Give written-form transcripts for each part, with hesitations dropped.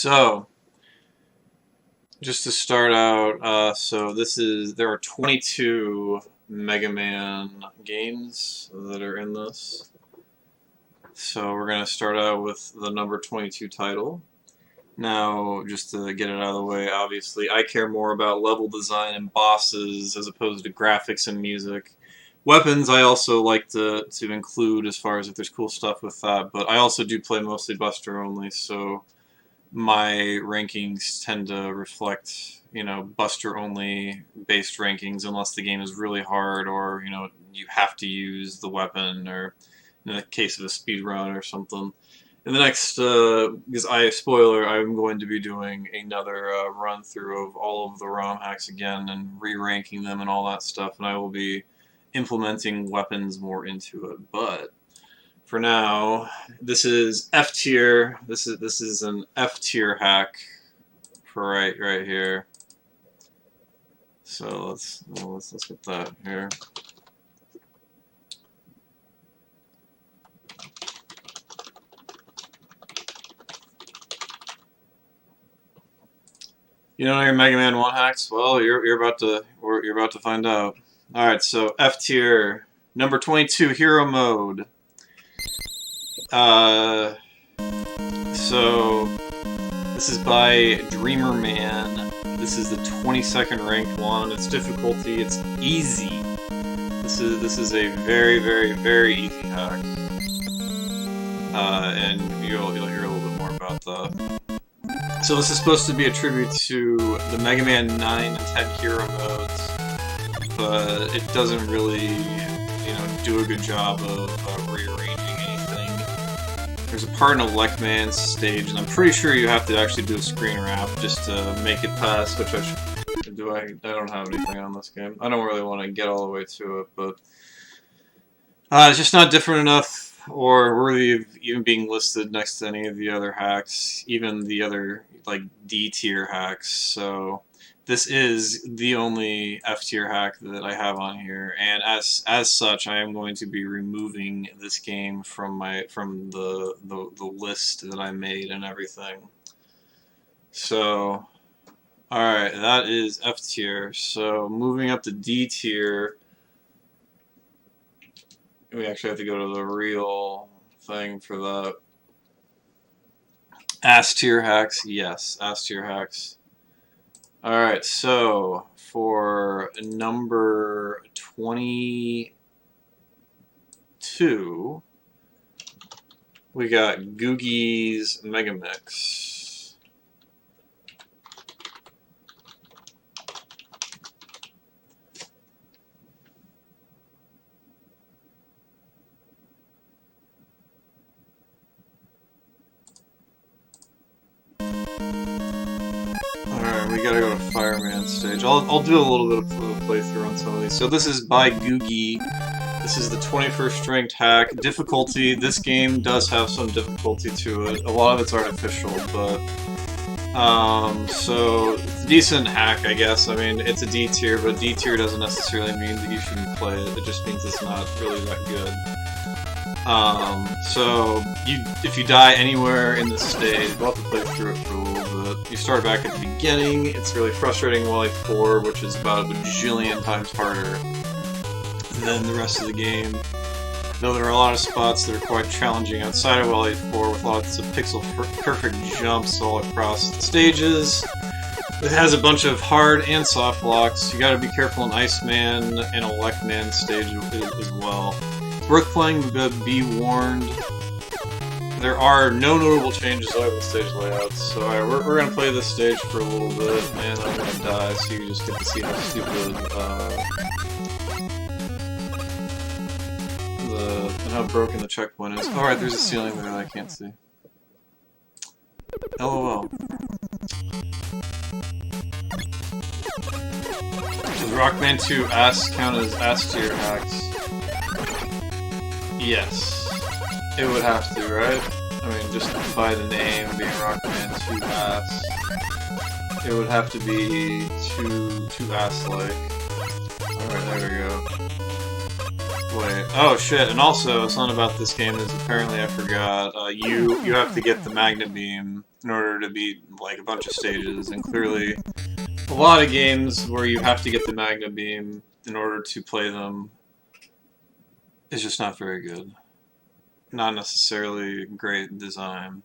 So, just to start out, there are 22 Mega Man games that are in this. So we're going to start out with the number 22 title. Now, just to get it out of the way, obviously, I care more about level design and bosses as opposed to graphics and music. Weapons I also like to include as far as if there's cool stuff with that, but I also do play mostly Buster only, so my rankings tend to reflect, Buster only based rankings unless the game is really hard or, you have to use the weapon, or in the case of a speed run or something. In the next, because spoiler, I'm going to be doing another run through of all of the ROM hacks again and re-ranking them and all that stuff, and I will be implementing weapons more into it. But for now, this is F tier. This is an F tier hack for right here. So let's get that here. You don't know your Mega Man 1 hacks? Well, you're about to find out. All right, so F tier, number 22, Hero Mode. So this is by Dreamer Man. This is the 22nd ranked one. Its difficulty, it's easy. This is a very, very, very easy hack. And you'll hear a little bit more about that. So this is supposed to be a tribute to the Mega Man 9 and 10 hero modes, but it doesn't really, do a good job of rearranging anything. There's a part in a Rockman stage, and I'm pretty sure you have to actually do a screen wrap just to make it past, which I don't have anything on this game. I don't really want to get all the way to it, but it's just not different enough or worthy of even being listed next to any of the other hacks, even the other, like, D-tier hacks. So this is the only F-tier hack that I have on here, and as such, I am going to be removing this game from the list that I made and everything. So, alright, that is F-tier. So moving up to D-tier, we actually have to go to the real thing for that. S-tier hacks, yes, S-tier hacks. Alright, so for number 22, we got Googies Megamix. We gotta go to Fireman stage. I'll do a little bit of a playthrough on some of these. So this is by Googie. This is the 21st ranked hack. Difficulty, this game does have some difficulty to it. A lot of it's artificial, but so it's a decent hack, I guess. I mean, it's a D tier, but D tier doesn't necessarily mean that you shouldn't play it. It just means it's not really that good. So if you die anywhere in this stage, we'll have to play through it for a little bit. You start back at the beginning. It's really frustrating Wily 4, which is about a bajillion times harder than the rest of the game. Though there are a lot of spots that are quite challenging outside of Wily 4 with lots of pixel-perfect jumps all across the stages. It has a bunch of hard and soft blocks. You gotta be careful in Iceman and a Rockman stage as well. It's worth playing, but be warned. There are no notable changes to the stage layouts, so alright, we're gonna play this stage for a little bit, and I'm gonna die, so you just get to see how stupid, and how broken the checkpoint is. Alright, there's a ceiling there that I can't see. LOL. Does Rockman 2 count as S-tier hacks? Yes. It would have to, right? I mean, just by the name being Rockman 2 ass, it would have to be too ass-like. Alright, there we go. Wait. Oh shit! And also, something about this game is apparently I forgot. You have to get the magnet beam in order to beat like a bunch of stages, and clearly, a lot of games where you have to get the magnet beam in order to play them is just not very good. Not necessarily great design.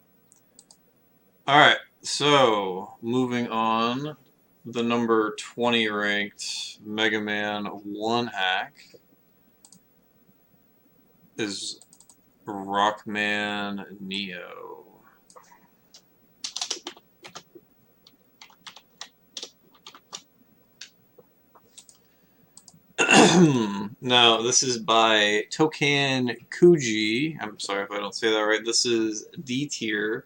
All right. So moving on, the number 20 ranked Mega Man 1 hack is Rockman Neo. Now, this is by Tokan Kuji. I'm sorry if I don't say that right. This is D tier,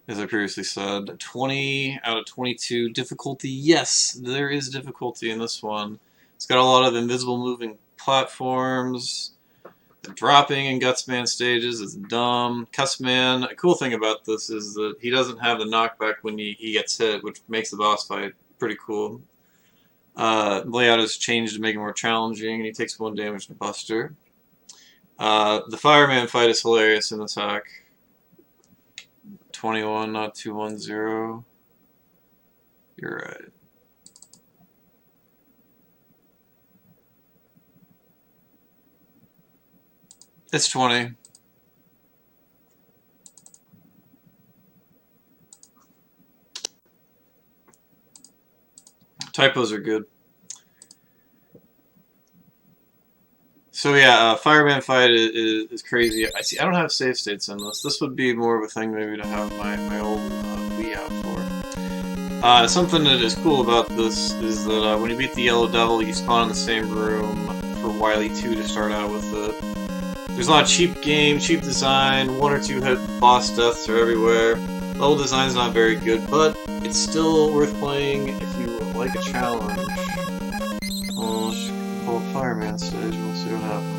as I previously said. 20 out of 22. Difficulty, yes, there is difficulty in this one. It's got a lot of invisible moving platforms. The dropping in Gutsman stages is dumb. Cussman, a cool thing about this is that he doesn't have the knockback when he gets hit, which makes the boss fight pretty cool. Layout is changed to make it more challenging, and he takes 1 damage to Buster. The fireman fight is hilarious in this hack. 21, not 210. You're right. It's 20. Typos are good. So yeah, fireman fight is crazy. I see. I don't have save states in this. This would be more of a thing maybe to have my old Wii out for. Something that is cool about this is that when you beat the Yellow Devil, you spawn in the same room for Wily 2 to start out with it. There's a lot of cheap game, cheap design, 1 or 2 hit boss deaths are everywhere. Level design's not very good, but it's still worth playing if you like a challenge. Well, let's pull up Fireman stage, we'll see what happens.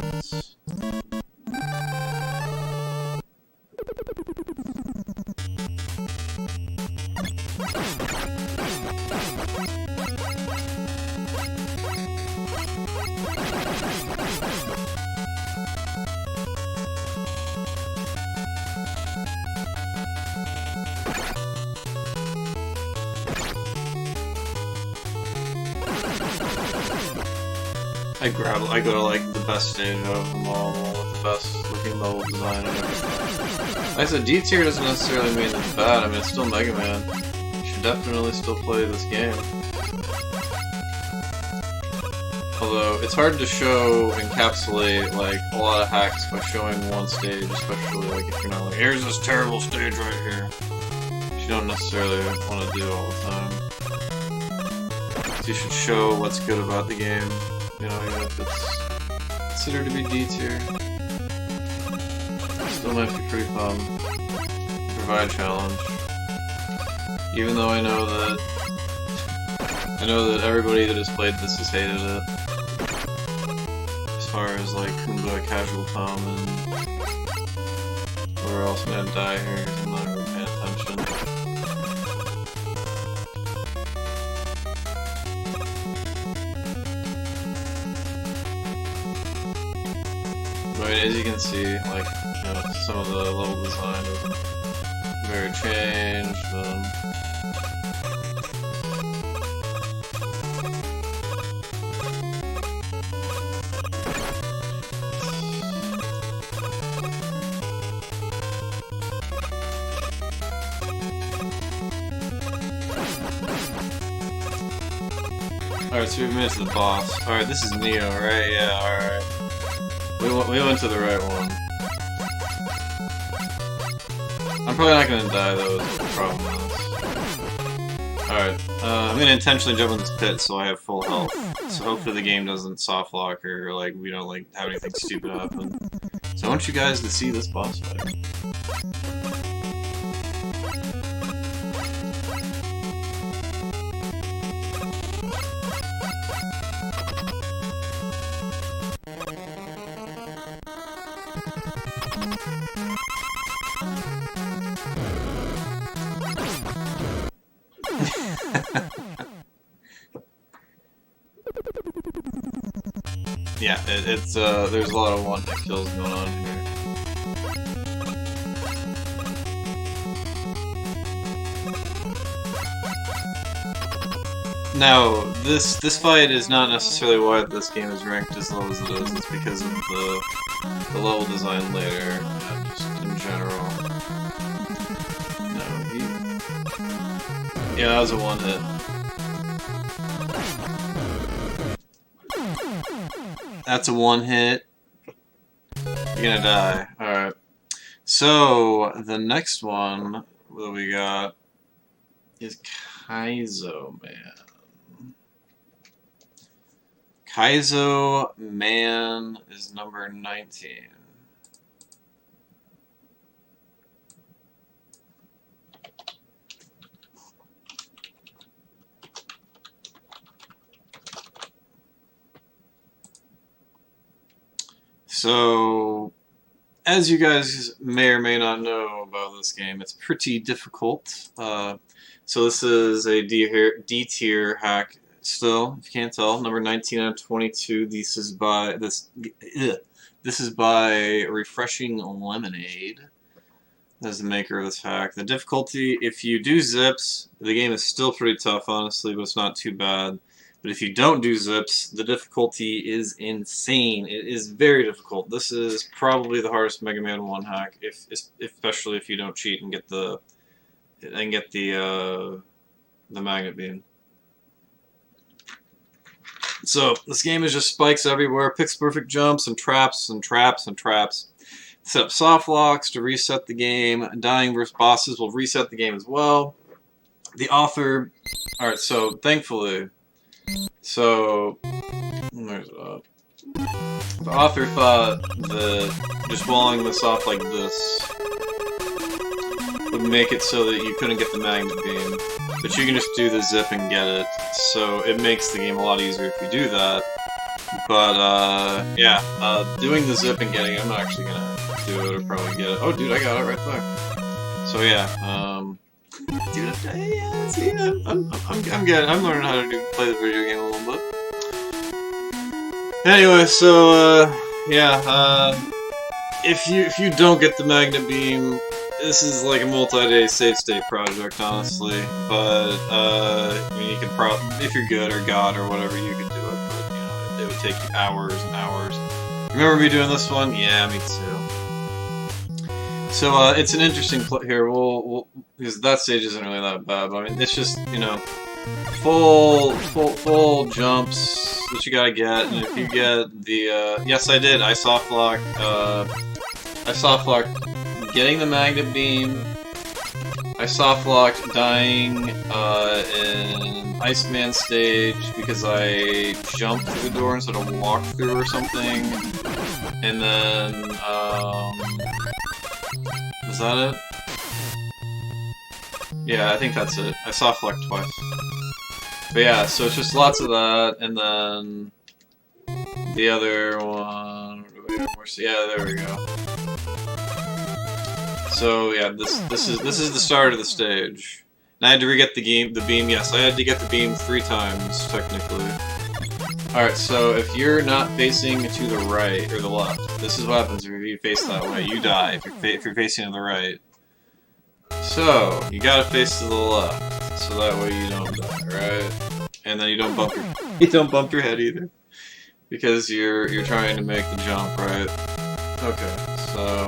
I go to like the best stage out of them all with the best looking level design and everything. Like I said, D tier doesn't necessarily mean it's bad. I mean, it's still Mega Man. You should definitely still play this game. Although it's hard to encapsulate like a lot of hacks by showing one stage, especially like if you're not like, here's this terrible stage right here. Which you don't necessarily want to do all the time. So you should show what's good about the game. You know, even if it's considered to be D tier. Still might be pretty fun. Provide challenge. Even though I know that everybody that has played this has hated it. As far as like Kumba, Casual Tom, and where else man die here because I'm not really paying attention. I mean, as you can see, like, you know, some of the level design isn't very changed. Alright, so we've made it to the boss. Alright, this is Neo, right? Yeah, alright. We went to the right one. I'm probably not gonna die though, is the problem is. Alright, I'm gonna intentionally jump in this pit so I have full health. So hopefully the game doesn't soft lock or like we don't like have anything stupid happen. So I want you guys to see this boss fight. yeah, it's there's a lot of one-hit kills going on here. Now, this fight is not necessarily why this game is ranked as low as it is. It's because of the level design later, just in general. No, yeah, that was a one-hit. That's a one-hit. You're gonna die. Alright. So, the next one that we got is Kaizo Man. Kaizo Man is number 19. So, as you guys may or may not know about this game, it's pretty difficult. So this is a D tier hack. Still, if you can't tell, number 19 out of 22. This is by Refreshing Lemonade. As the maker of this hack. The difficulty, if you do zips, the game is still pretty tough, honestly, but it's not too bad. But if you don't do zips, the difficulty is insane. It is very difficult. This is probably the hardest Mega Man 1 hack, especially if you don't cheat and get the magnet beam. So this game is just spikes everywhere, picks perfect jumps and traps and traps and traps. Set up soft locks to reset the game. Dying versus bosses will reset the game as well. The author, alright, so thankfully, where's it up? The author thought that just walling this off like this would make it so that you couldn't get the magnet beam, but you can just do the zip and get it. So it makes the game a lot easier if you do that. But yeah, doing the zip and getting it, I'm not actually gonna do it or probably get it. Oh, dude, I got it right there. So yeah, dude, yeah, see, I'm learning how to play the video game a little bit. Anyway, so yeah, if you don't get the magnet beam, this is like a multi-day save state project, honestly. But I mean, you can if you're good or God or whatever, you can do it. But you know, it would take you hours and hours. Remember me doing this one? Yeah, me too. So it's an interesting here. We'll because that stage isn't really that bad. But I mean, it's just, you know, full jumps that you gotta get, and if you get the yes, I did. I soft locked getting the magnet beam. I soft locked dying in Iceman stage because I jumped through the door instead of walked through or something, and then was that it? Yeah, I think that's it. I soft locked twice. But yeah, so it's just lots of that, and then the other one. Yeah, there we go. So yeah, this is the start of the stage. And I had to re-get the beam. Yes, I had to get the beam 3 times technically. All right, so if you're not facing to the right or the left, this is what happens if you face that way. You die if you're facing to the right. So you gotta face to the left, so that way you don't die, right? And then you don't bump your head either, because you're trying to make the jump, right? Okay, so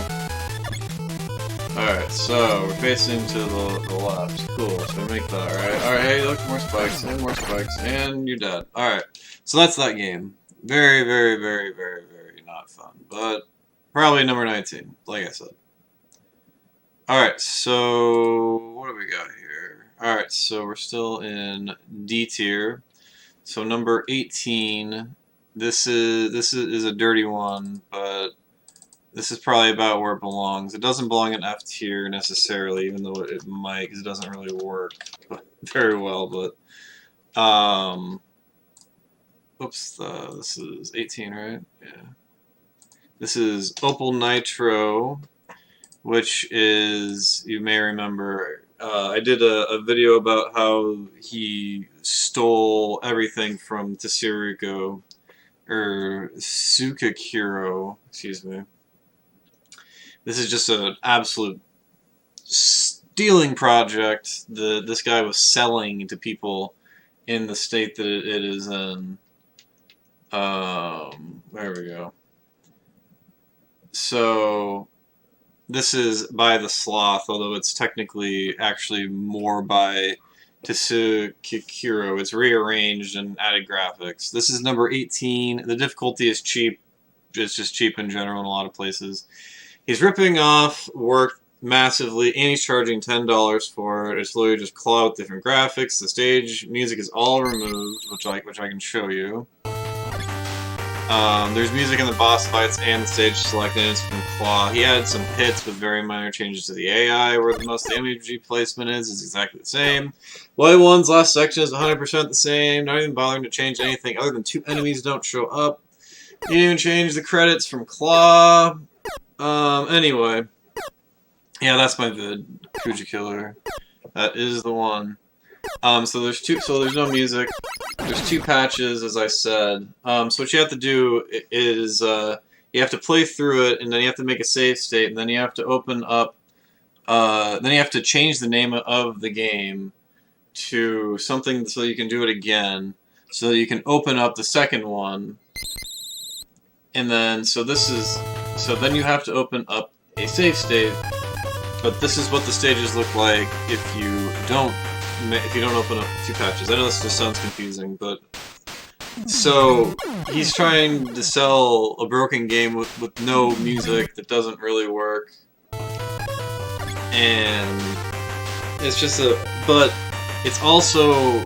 alright, so we're facing to the left. Cool, so we make that, right? Alright, hey, look, more spikes, and you're dead. Alright, so that's that game. Very, very, very, very, very not fun, but probably number 19, like I said. Alright, so what do we got here? Alright, so we're still in D tier. So number 18, this is a dirty one, but this is probably about where it belongs. It doesn't belong in F tier necessarily, even though it might, because it doesn't really work very well, but oops, this is 18, right? Yeah. This is Opal Nitro, which is, you may remember, I did a video about how he stole everything from Tsiriko or Sukakiro, excuse me. This is just an absolute stealing project. This guy was selling to people in the state that it is in. There we go. So this is by the Sloth, although it's technically actually more by Tsukikiro. It's rearranged and added graphics. This is number 18. The difficulty is cheap. It's just cheap in general in a lot of places. He's ripping off work massively, and he's charging $10 for it. It's literally just claw with different graphics. The stage music is all removed, which I can show you. There's music in the boss fights and the stage selected, and it's from Claw. He added some hits with very minor changes to the AI, where the most damage placement is exactly the same. Wily 1's last section is 100% the same, not even bothering to change anything other than 2 enemies don't show up. He didn't even change the credits from Claw. Anyway. Yeah, that's my vid. Kuja Killer. That is the one. So there's no music. There's 2 patches, as I said. So what you have to do is you have to play through it, and then you have to make a save state, and then you have to open up. Then you have to change the name of the game to something so you can do it again, so you can open up the second one. And then so then you have to open up a save state. But this is what the stages look like if you don't open up 2 patches. I know this just sounds confusing, but so he's trying to sell a broken game with no music that doesn't really work, and it's just but it's also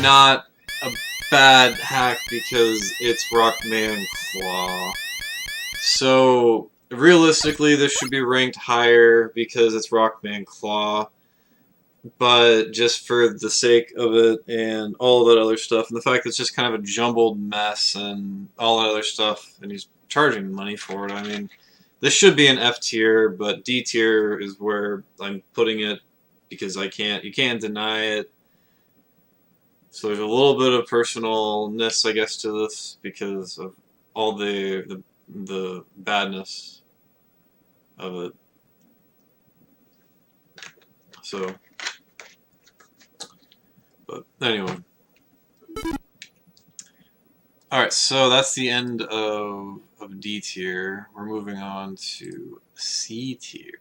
not a bad hack because it's Rockman Claw. So realistically, this should be ranked higher because it's Rockman Claw, but just for the sake of it and all that other stuff, and the fact that it's just kind of a jumbled mess and all that other stuff, and he's charging money for it, I mean, this should be an F tier, but D tier is where I'm putting it because you can't deny it. So there's a little bit of personalness, I guess, to this because of all the badness of it. So, but anyway. Alright, so that's the end of D tier. We're moving on to C tier.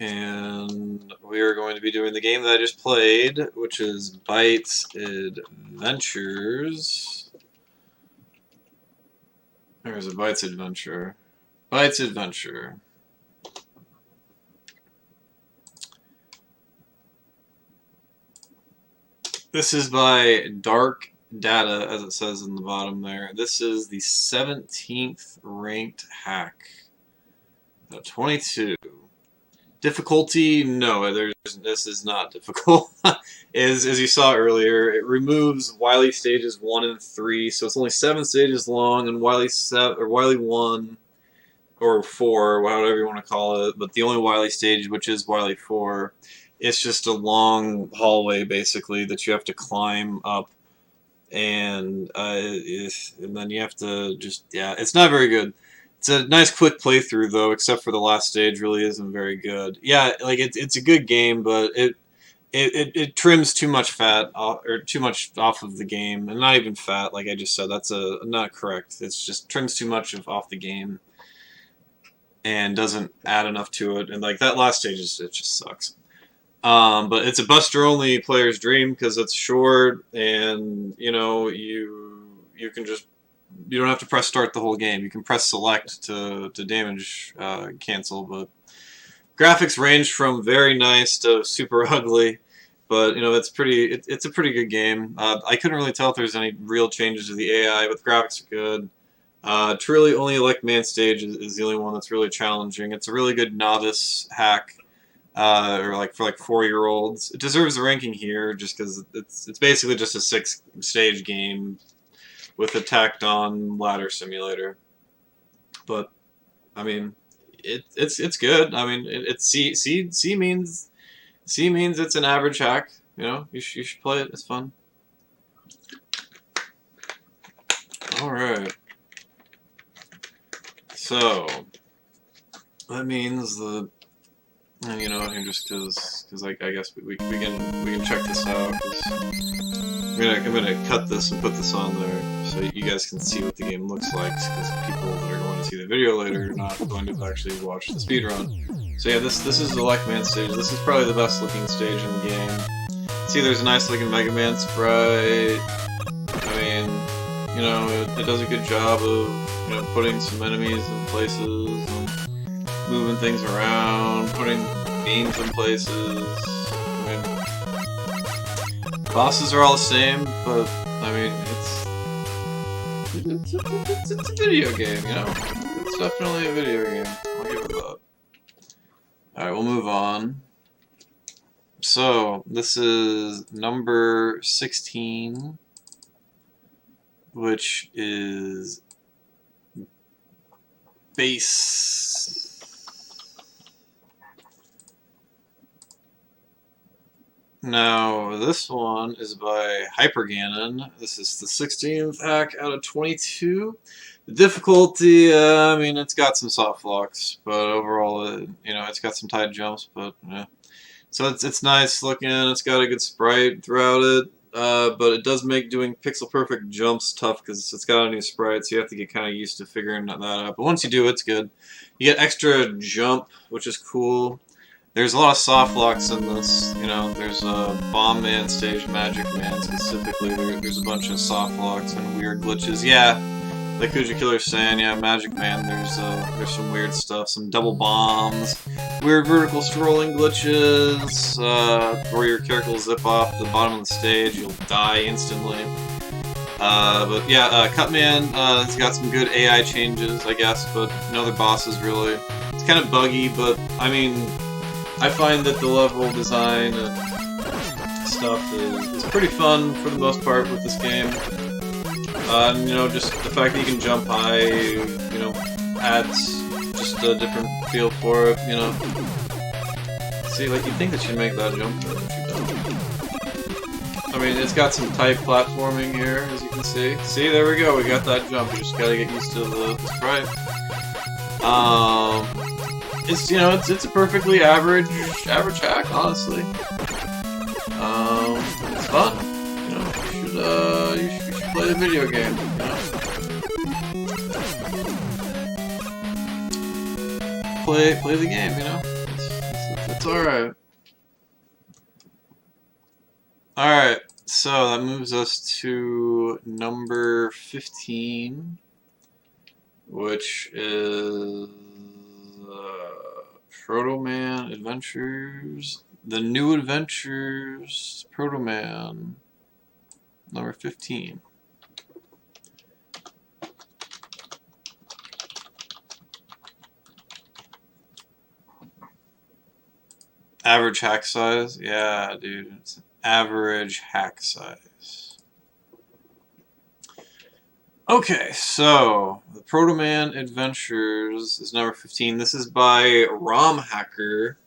And we are going to be doing the game that I just played, which is Bytes Adventures. There's a Bytes Adventure. Bytes Adventure. This is by Dark Data, as it says in the bottom there. This is the 17th ranked hack. 22. Difficulty? No, this is not difficult. As you saw earlier, it removes Wily stages 1 and 3, so it's only 7 stages long, and Wily 1 or 4, whatever you want to call it. But the only Wily stage, which is Wily 4, it's just a long hallway basically that you have to climb up, and then you have to it's not very good. It's a nice quick playthrough though, except for the last stage really isn't very good. Yeah, like it's a good game, but it trims too much fat off, or too much off of the game, and not even fat, like I just said. That's not correct. It's just trims too much off the game, and doesn't add enough to it. And like that last stage it just sucks. But it's a Buster only player's dream because it's short, and you know you can just. You don't have to press start the whole game. You can press select to damage cancel, but graphics range from very nice to super ugly. But you know it's a pretty good game. I couldn't really tell if there's any real changes to the AI, but the graphics are good. Truly, only Elect Man stage is the only one that's really challenging. It's a really good novice hack, or like for like 4-year-olds. It deserves a ranking here just because it's basically just a 6-stage game with a tacked on ladder simulator. But I mean, it's good. I mean, it's C means it's an average hack. You know, you should play it. It's fun. Alright. So, that means that, and you know, just because I guess we can check this out. I'm gonna cut this and put this on there so you guys can see what the game looks like. Because people that are going to see the video later are not going to actually watch the speedrun. So yeah, this is the Rockman stage. This is probably the best looking stage in the game. See, there's a nice looking Mega Man sprite. I mean, you know, it does a good job of, you know, putting some enemies in places and moving things around, putting beams in places. I mean, bosses are all the same, but I mean, it's a video game, you know. It's definitely a video game. I'll give it that. All right, we'll move on. So this is number 16, which is Bass. Now, this one is by Hyperganon. This is the 16th hack out of 22. The difficulty, I mean, it's got some soft locks, but overall, you know, it's got some tight jumps, but yeah. So it's nice looking. It's got a good sprite throughout it, but it does make doing pixel perfect jumps tough because it's got a new sprite, so you have to get kind of used to figuring that out. But once you do, it's good. You get extra jump, which is cool. There's a lot of soft locks in this. You know, there's a Bomb Man stage, Magic Man specifically. There's a bunch of soft locks and weird glitches. Yeah, like Kuja Killer's saying, yeah, Magic Man. There's some weird stuff, some double bombs, weird vertical scrolling glitches, where your character will zip off the bottom of the stage, you'll die instantly. But yeah, Cutman, it's got some good AI changes, I guess, but no other bosses really. It's kind of buggy, but I mean, I find that the level design and stuff is pretty fun for the most part with this game. And, you know, just the fact that you can jump high, you know, adds just a different feel for it, you know. See, like, you'd think that you'd make that jump, but you don't. I mean, it's got some tight platforming here, as you can see. See, there we go, we got that jump. You just gotta get used to the sprite. It's, you know, it's a perfectly average hack, honestly. It's fun. You know, you should play the video game. You know? Play the game. You know, it's all right. All right. So that moves us to number 15, which is Protoman Adventures. The New Adventures, Protoman, number 15. Average hack size? Yeah, dude, it's average hack size. Okay, so the Protoman Adventures is number 15. This is by ROM Hacker.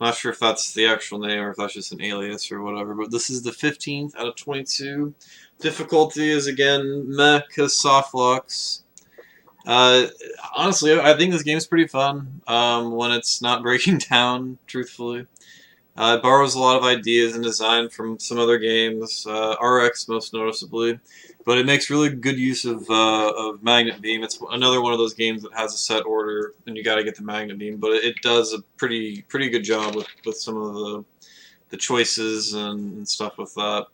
I'm not sure if that's the actual name or if that's just an alias or whatever, but this is the 15th out of 22. Difficulty is again meh, because soft locks. Honestly, I think this game's pretty fun when it's not breaking down, truthfully. It borrows a lot of ideas and design from some other games, RX most noticeably, but it makes really good use of Magnet Beam. It's another one of those games that has a set order, and you got to get the Magnet Beam, but it does a pretty good job with some of the choices and stuff with that.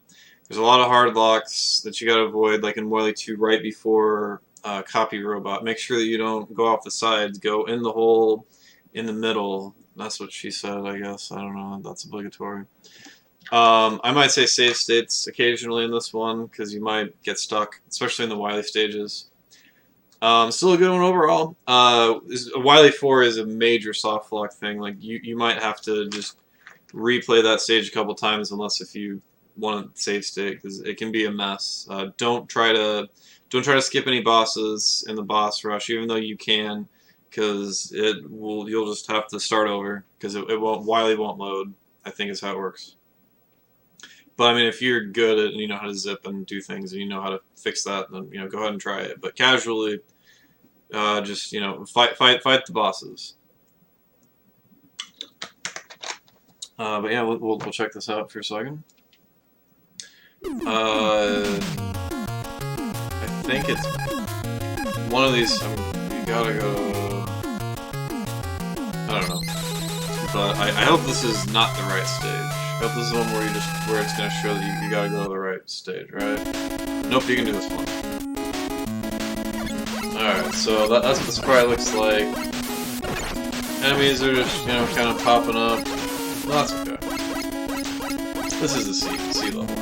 There's a lot of hard locks that you got to avoid, like in Wily 2, right before Copy Robot. Make sure that you don't go off the sides, go in the hole in the middle. That's what she said, I guess. I don't know. That's obligatory. I might say save states occasionally in this one, because you might get stuck, especially in the Wily stages. Still a good one overall. Wily 4 is a major soft lock thing. Like, you might have to just replay that stage a couple times, unless if you want to save state, because it can be a mess. Don't try to skip any bosses in the boss rush, even though you can, because you'll just have to start over, because Wily won't load, I think is how it works. But I mean, if you're good at, you know how to zip and do things, and you know how to fix that, then you know, go ahead and try it. But casually, just you know, fight the bosses. But yeah, we'll check this out for a second. I think it's one of these. You gotta go. I don't know, but I hope this is not the right stage. I hope this is one where it's gonna show that you gotta go to the right stage, right? Nope, you can do this one. Alright, so that's what the sprite looks like. Enemies are just, you know, kind of popping up. Well, that's okay. This is the sea level.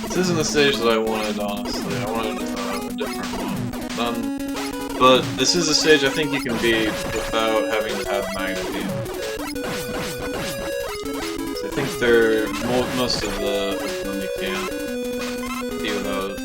This isn't the stage that I wanted, honestly. I wanted a different one. But this is a stage I think you can beat without having to have Magnet Beam. So I think they're most of them you can be without it.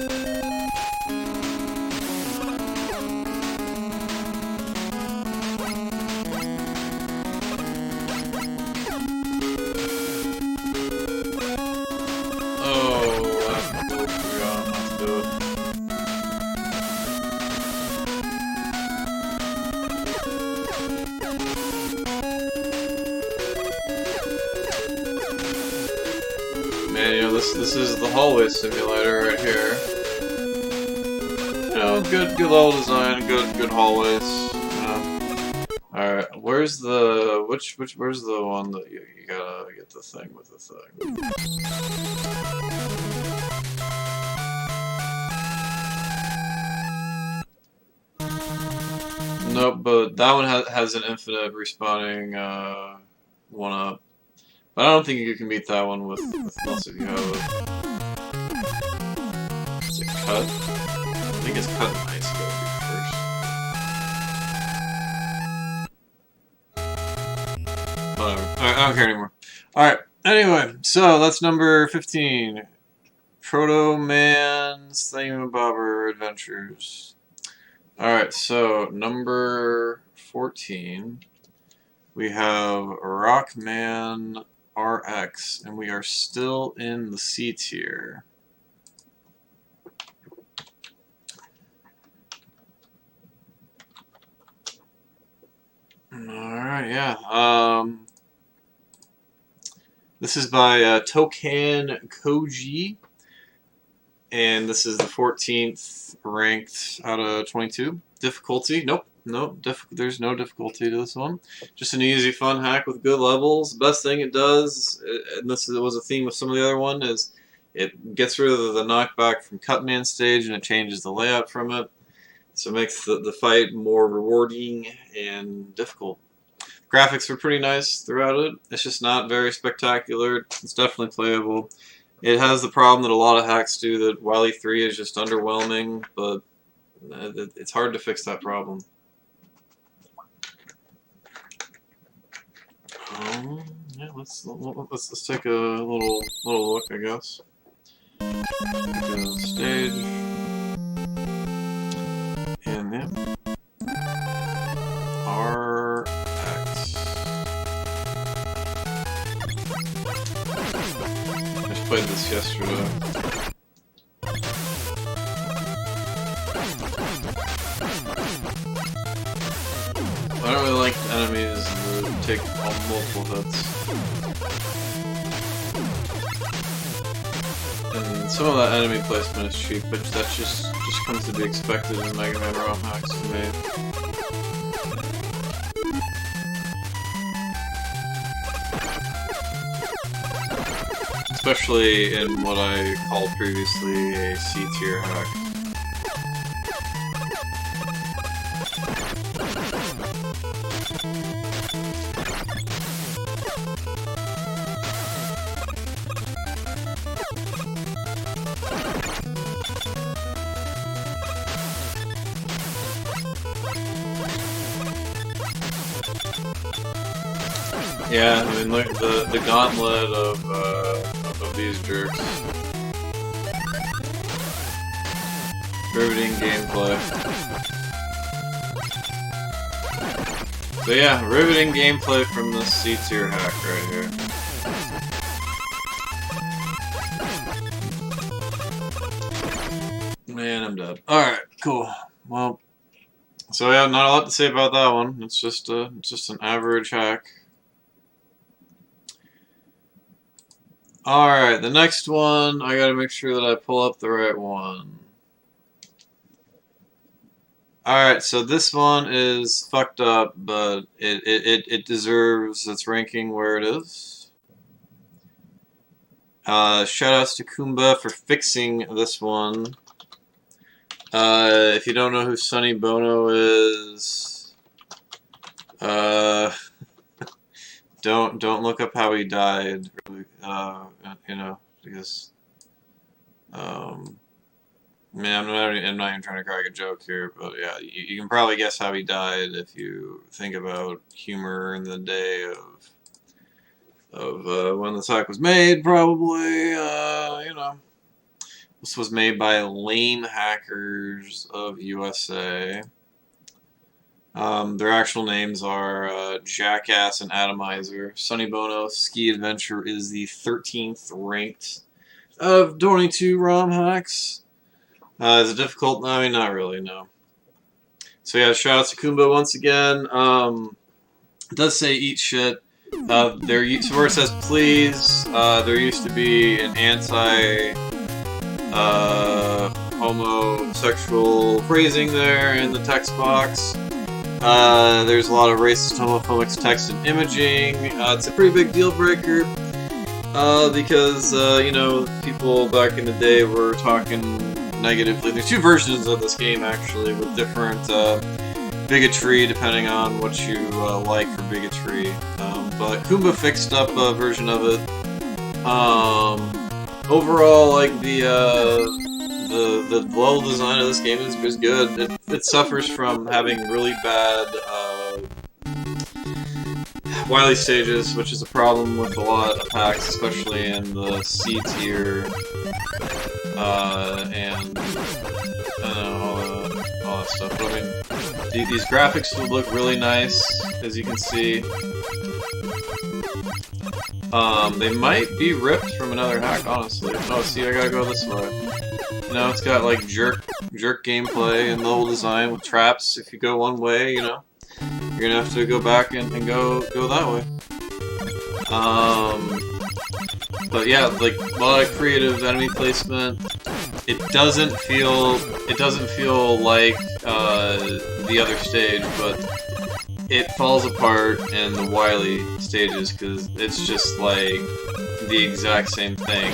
Man, you know, this is the hallway simulator right here. You know, good level design, good hallways. You know. All right, where's the where's the one that you gotta get the thing with the thing? Nope, but that one has an infinite respawning 1-up. But I don't think you can beat that one with unless if you have it. Is it cut? I think it's cut and ice first. Whatever. Alright, I don't care anymore. Alright, anyway, so that's number 15. Protoman's Thingamabobber Adventures. Alright, so number 14. We have Rockman RX, and we are still in the C tier. Alright, yeah. This is by Tokan Koji, and this is the 14th ranked out of 22. Difficulty, nope. There's no difficulty to this one. Just an easy, fun hack with good levels. The best thing it does, and this was a theme with some of the other one, is it gets rid of the knockback from Cutman stage and it changes the layout from it. So it makes the fight more rewarding and difficult. Graphics are pretty nice throughout it. It's just not very spectacular. It's definitely playable. It has the problem that a lot of hacks do, that Wily 3 is just underwhelming, but it's hard to fix that problem. Yeah, let's take a little look, I guess. Go to the stage, and yeah, RX. I just played this yesterday. I don't really like the enemies that take multiple hits. And some of that enemy placement is cheap, but that just comes to be expected in Mega Man ROM hacks to me. Especially in what I called previously a C-tier hack. Yeah, I mean, look, the gauntlet of these jerks. Riveting gameplay. So yeah, riveting gameplay from this C-tier hack right here. Man, I'm dead. Alright, cool. Well, so yeah, not a lot to say about that one. It's just an average hack. Alright, the next one, I gotta make sure that I pull up the right one. Alright, so this one is fucked up, but it deserves its ranking where it is. Shoutouts to Kumba for fixing this one. If you don't know who Sonny Bono is, don't look up how he died. Really, you know, because man, I'm not even trying to crack a joke here, but yeah, you can probably guess how he died if you think about humor in the day of when the hack was made. Probably, you know. This was made by lame hackers of USA. Their actual names are Jackass and Atomizer. Sonny Bono's Ski Adventure is the 13th ranked of 22 ROM hacks. Is it difficult? I mean, not really, no. So yeah, shout out to Kumba once again. It does say eat shit. So where it says please, there used to be an homosexual phrasing there in the text box. There's a lot of racist, homophobic text and imaging. It's a pretty big deal breaker because you know, people back in the day were talking negatively. There's two versions of this game actually, with different bigotry depending on what you like for bigotry. But Kumba fixed up a version of it. Overall, like the level design of this game is good. It suffers from having really bad Wily stages, which is a problem with a lot of hacks, especially in the C tier, and I don't know, all that stuff. But I mean, these graphics would look really nice, as you can see. They might be ripped from another hack, honestly. Oh, see, I gotta go this way. You know, it's got like jerk gameplay and level design with traps. If you go one way, you know, you're gonna have to go back and go that way. But yeah, like a lot of creative enemy placement. It doesn't feel like the other stage, but it falls apart in the Wily stages because it's just like the exact same thing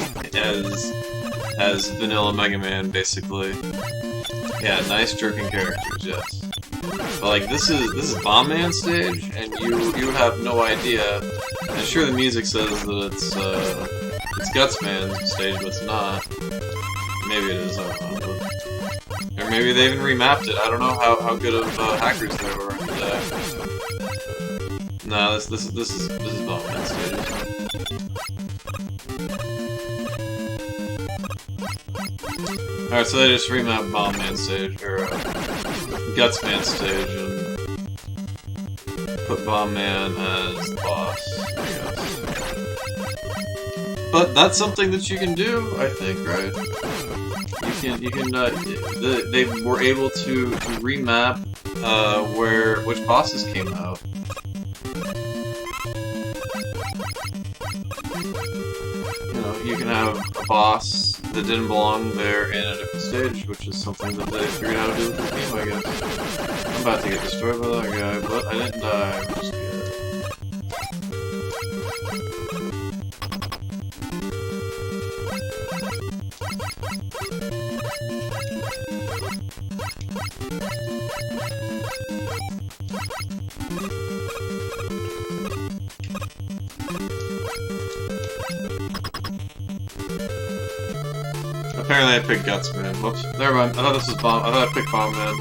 as vanilla Mega Man, basically. Yeah, nice jerking characters, yes. But like this is Bomb Man stage, and you would have no idea. And sure, the music says that it's Guts Man stage, but it's not. Maybe it is. I don't know. Or maybe they even remapped it. I don't know how good of hackers they were. No, this is Bomb Man stage. Alright, so they just remapped Bomb Man stage, or Guts Man stage, and put Bomb Man as the boss, I guess. But that's something that you can do, I think, right? You can, they were able to remap, which bosses came out. You know, you can have a boss that didn't belong there in a different stage, which is something that they figured out how to do with this game, I guess. I'm about to get destroyed by that guy, but I didn't die. I'm just good. Apparently I picked Guts Man. Whoops. Never mind. I thought this was Bomb. I thought I picked Bomb Man.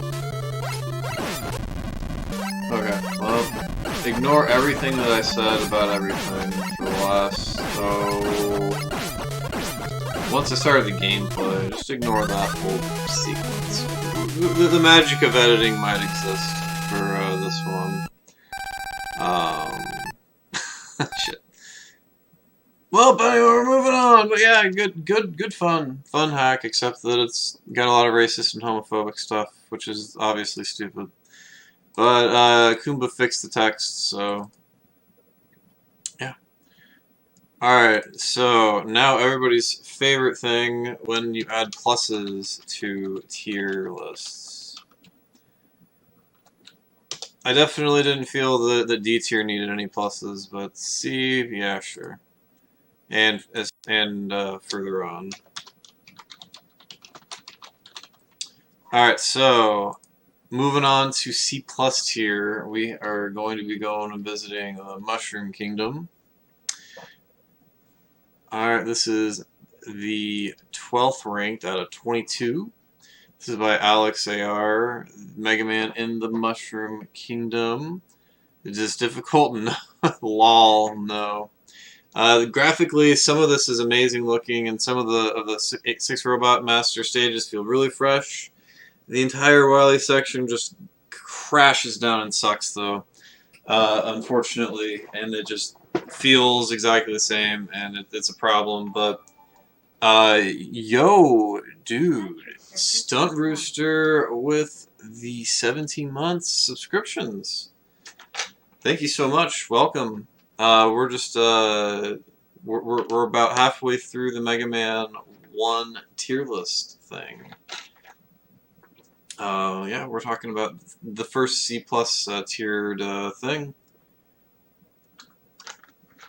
Okay. Well, ignore everything that I said about everything for the last. So once I started the gameplay, just ignore that whole sequence. The magic of editing might exist for this one. Shit. Well, but anyway, we're moving on. But yeah, good fun hack. Except that it's got a lot of racist and homophobic stuff, which is obviously stupid. But Kumba fixed the text, so yeah. All right. So now everybody's favorite thing when you add pluses to tier lists. I definitely didn't feel that D tier needed any pluses, but C, yeah, sure. And further on. Alright, so moving on to C plus tier, we are going to be going and visiting the Mushroom Kingdom. Alright, this is the 12th ranked out of 22. This is by Alex AR, Mega Man in the Mushroom Kingdom. Is this difficult? No. Lol, no. Graphically, some of this is amazing looking, and some of the six robot master stages feel really fresh. The entire Wily section just crashes down and sucks, though, unfortunately, and it just feels exactly the same, and it's a problem. But yo, dude, Stunt Rooster with the 17 months subscriptions. Thank you so much. Welcome. We're just we're about halfway through the Mega Man 1 tier list thing. Yeah, we're talking about the first C plus tiered thing.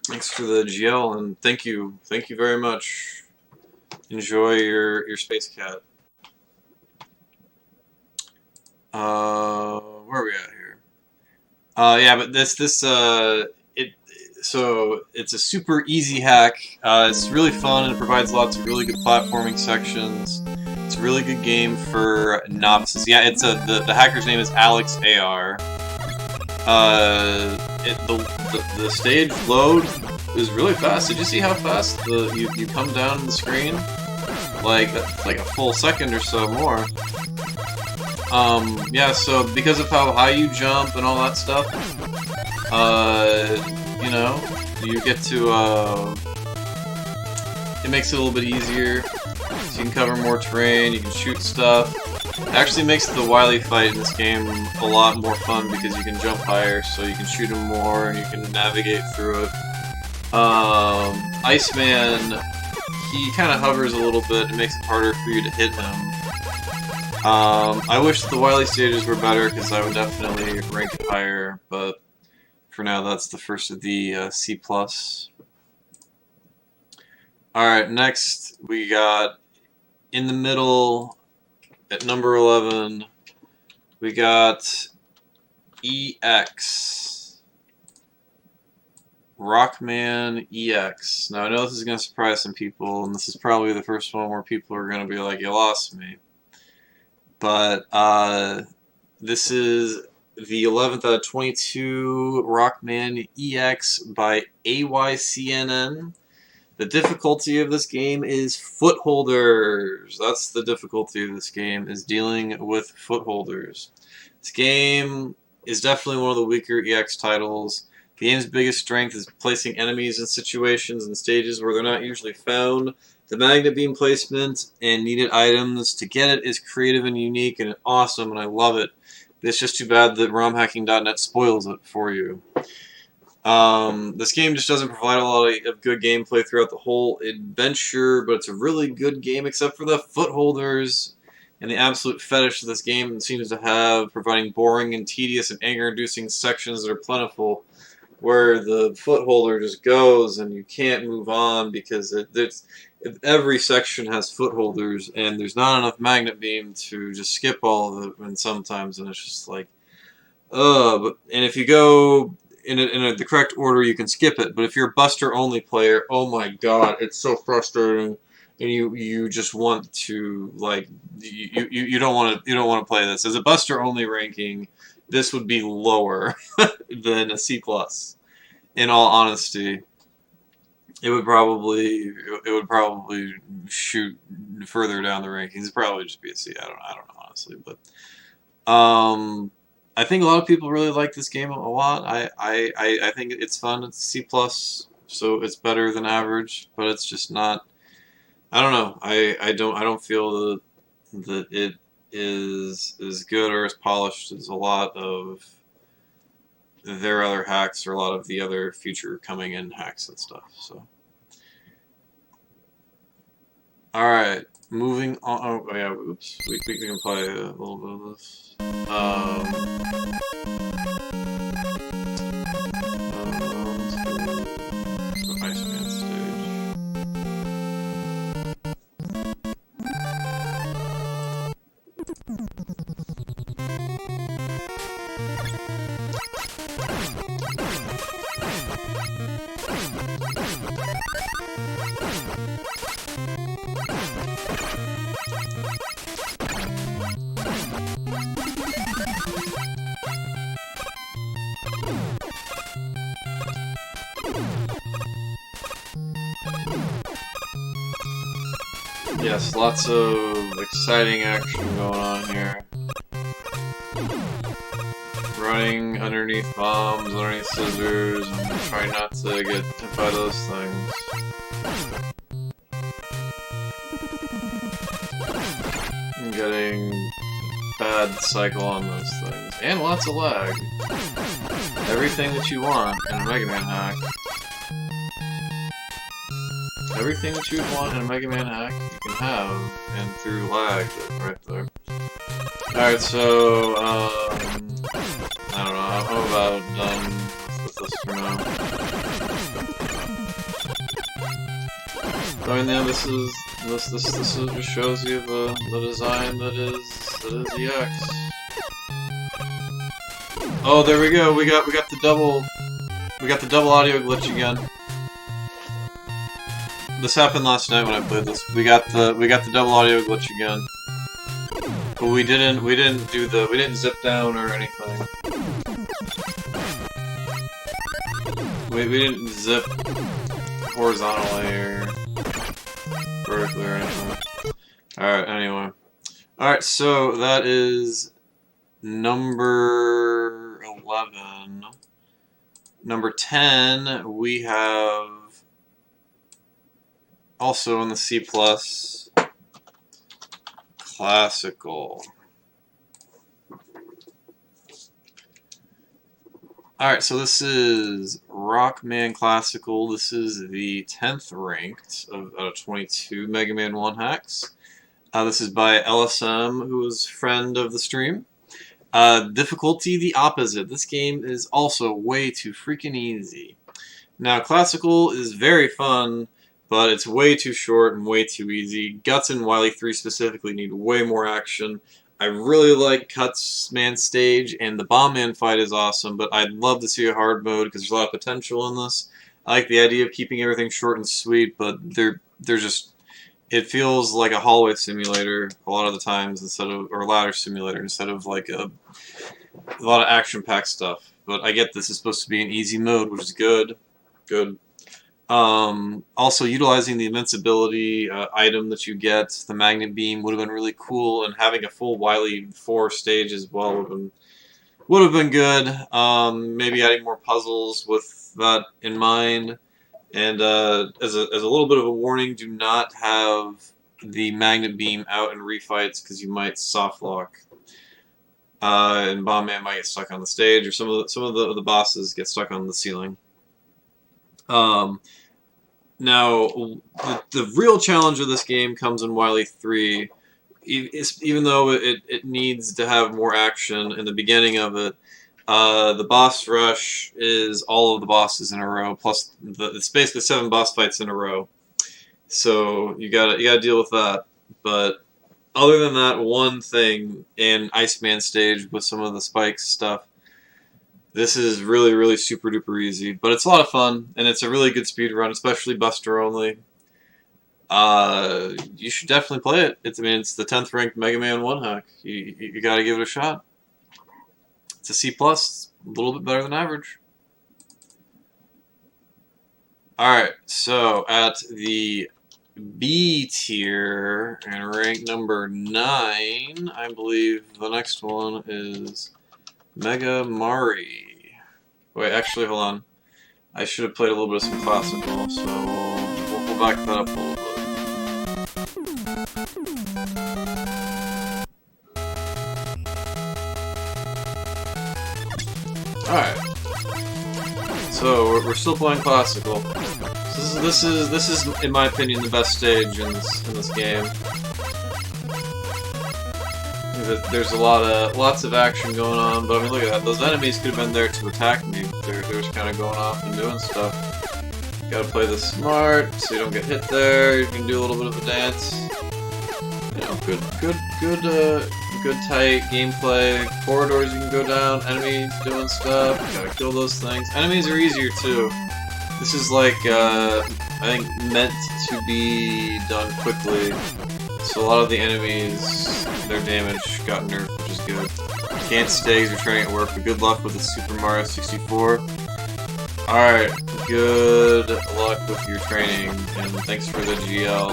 Thanks for the GL, and thank you very much. Enjoy your Space Cat. Where are we at here? Yeah, but so it's a super easy hack. It's really fun and it provides lots of really good platforming sections. It's a really good game for novices. Yeah, it's the hacker's name is Alex AR. The stage load is really fast. Did you see how fast you come down the screen? Like a full second or so more. Yeah, so because of how high you jump and all that stuff, you know, you get to, it makes it a little bit easier, so you can cover more terrain, you can shoot stuff. It actually makes the Wily fight in this game a lot more fun because you can jump higher, so you can shoot him more and you can navigate through it. Iceman, he kind of hovers a little bit, it makes it harder for you to hit him. I wish that the Wily stages were better because I would definitely rank it higher, but for now that's the first of the C+. Alright, next we got in the middle at number 11, we got EX. Rockman EX. Now I know this is going to surprise some people, and this is probably the first one where people are going to be like, you lost me. But this is the 11th out of 22 Rockman EX by AYCNN. The difficulty of this game is footholders. That's the difficulty of this game, is dealing with footholders. This game is definitely one of the weaker EX titles. The game's biggest strength is placing enemies in situations and stages where they're not usually found. The magnet beam placement and needed items to get it is creative and unique and awesome, and I love it. It's just too bad that ROMHacking.net spoils it for you. This game just doesn't provide a lot of good gameplay throughout the whole adventure, but it's a really good game except for the footholders and the absolute fetish that this game seems to have, providing boring and tedious and anger-inducing sections that are plentiful, where the footholder just goes and you can't move on because every section has footholders and there's not enough magnet beam to just skip all of it, and sometimes, and it's just like, and if you go in the correct order, you can skip it. But if you're a Buster only player, oh my god, it's so frustrating, and you just want to, like, you don't want to play this as a Buster only ranking. This would be lower than a C+. In all honesty, it would probably shoot further down the rankings. It'd probably just be a C. I don't know honestly, but I think a lot of people really like this game a lot. I think it's fun. It's C+, so it's better than average, but it's just not. I don't know. I don't feel that it is as good or as polished as a lot of their other hacks or a lot of the other future coming in hacks and stuff. So, all right, moving on. Oh yeah, oops. We can play a little bit of this. Iceman stage. Yes, lots of exciting action going on here. Running underneath bombs, underneath scissors, and trying not to get hit by those things. And getting bad cycle on those things. And lots of lag. Everything that you want in a Mega Man hack. Everything that you would want in a Mega Man hack, you can have, and through lag, right there. Alright, so, I don't know, I'm about done with this for now. I mean, yeah, this just shows you the design that is EX. Oh, there we go, we got the double audio glitch again. This happened last night when I played this. We got the double audio glitch again. But we didn't zip down or anything. We didn't zip horizontally or vertically or anything. Alright, anyway. Alright, so that is number 11. Number 10, we have also in the C+, Classical. Alright, so this is Rockman Classical. This is the 10th ranked out of 22 Mega Man 1 hacks. This is by LSM, who is friend of the stream. Difficulty the opposite. This game is also way too freaking easy. Now, Classical is very fun, but it's way too short and way too easy. Guts and Wily 3 specifically need way more action. I really like Cuts Man stage, and the Bomb Man fight is awesome, but I'd love to see a hard mode because there's a lot of potential in this. I like the idea of keeping everything short and sweet, but they're just... It feels like a hallway simulator a lot of the times or ladder simulator instead of like a lot of action-packed stuff. But I get this is supposed to be an easy mode, which is good. Good. Also, utilizing the invincibility item that you get, the magnet beam, would have been really cool, and having a full Wily 4 stage as well would have been good. Maybe adding more puzzles with that in mind. And as a little bit of a warning, do not have the magnet beam out in refights because you might soft lock. And Bomb Man might get stuck on the stage, or some of the bosses get stuck on the ceiling. Now, the real challenge of this game comes in Wily 3. Even though it needs to have more action in the beginning of it, the boss rush is all of the bosses in a row, plus it's basically 7 boss fights in a row. So you gotta deal with that. But other than that one thing, and Iceman stage with some of the spikes stuff, this is really, really super duper easy, but it's a lot of fun, and it's a really good speed run, especially Buster only. You should definitely play it. It's the 10th ranked Mega Man 1 hack. You gotta give it a shot. It's a C+, a little bit better than average. Alright, so at the B tier, and rank number 9, I believe the next one is Mega Mari. Wait, actually, hold on. I should have played a little bit of some classical, so we'll back that up a little bit. Alright. So we're still playing classical. So this is in my opinion the best stage in this game. There's lots of action going on, but I mean look at that. Those enemies could have been there to attack me. They're just kind of going off and doing stuff. Gotta play this smart so you don't get hit there. You can do a little bit of a dance. You know, good tight gameplay. Corridors you can go down. Enemies doing stuff. You gotta kill those things. Enemies are easier too. This is like I think meant to be done quickly. So a lot of the enemies, their damage got nerfed, which is good. You can't stay because you're trying to work, but good luck with the Super Mario 64. Alright, good luck with your training, and thanks for the GL.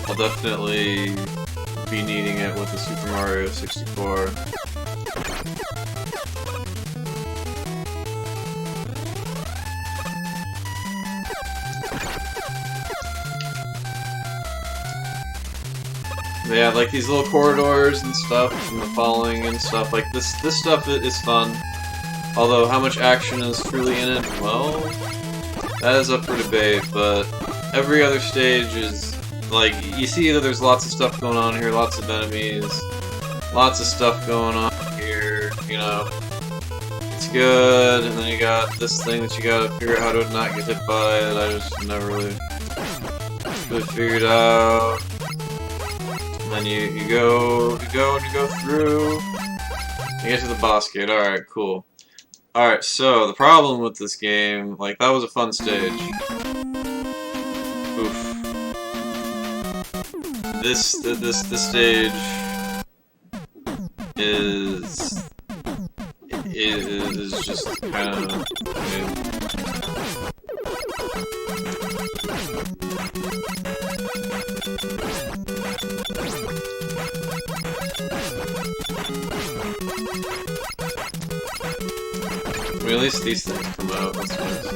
I'll definitely be needing it with the Super Mario 64. Yeah, like these little corridors and stuff, and the falling and stuff, like this stuff is fun. Although, how much action is truly in it, well, that is up for debate, but every other stage is, like, you see that there's lots of stuff going on here, lots of enemies, lots of stuff going on here, you know. It's good, and then you got this thing that you gotta figure out how to not get hit by that I just never really figured out. And then you go through, you get to the boss gate. Alright, cool. Alright, so the problem with this game, like, that was a fun stage. Oof. This stage is just kind of I mean, at least these things come out, that's nice.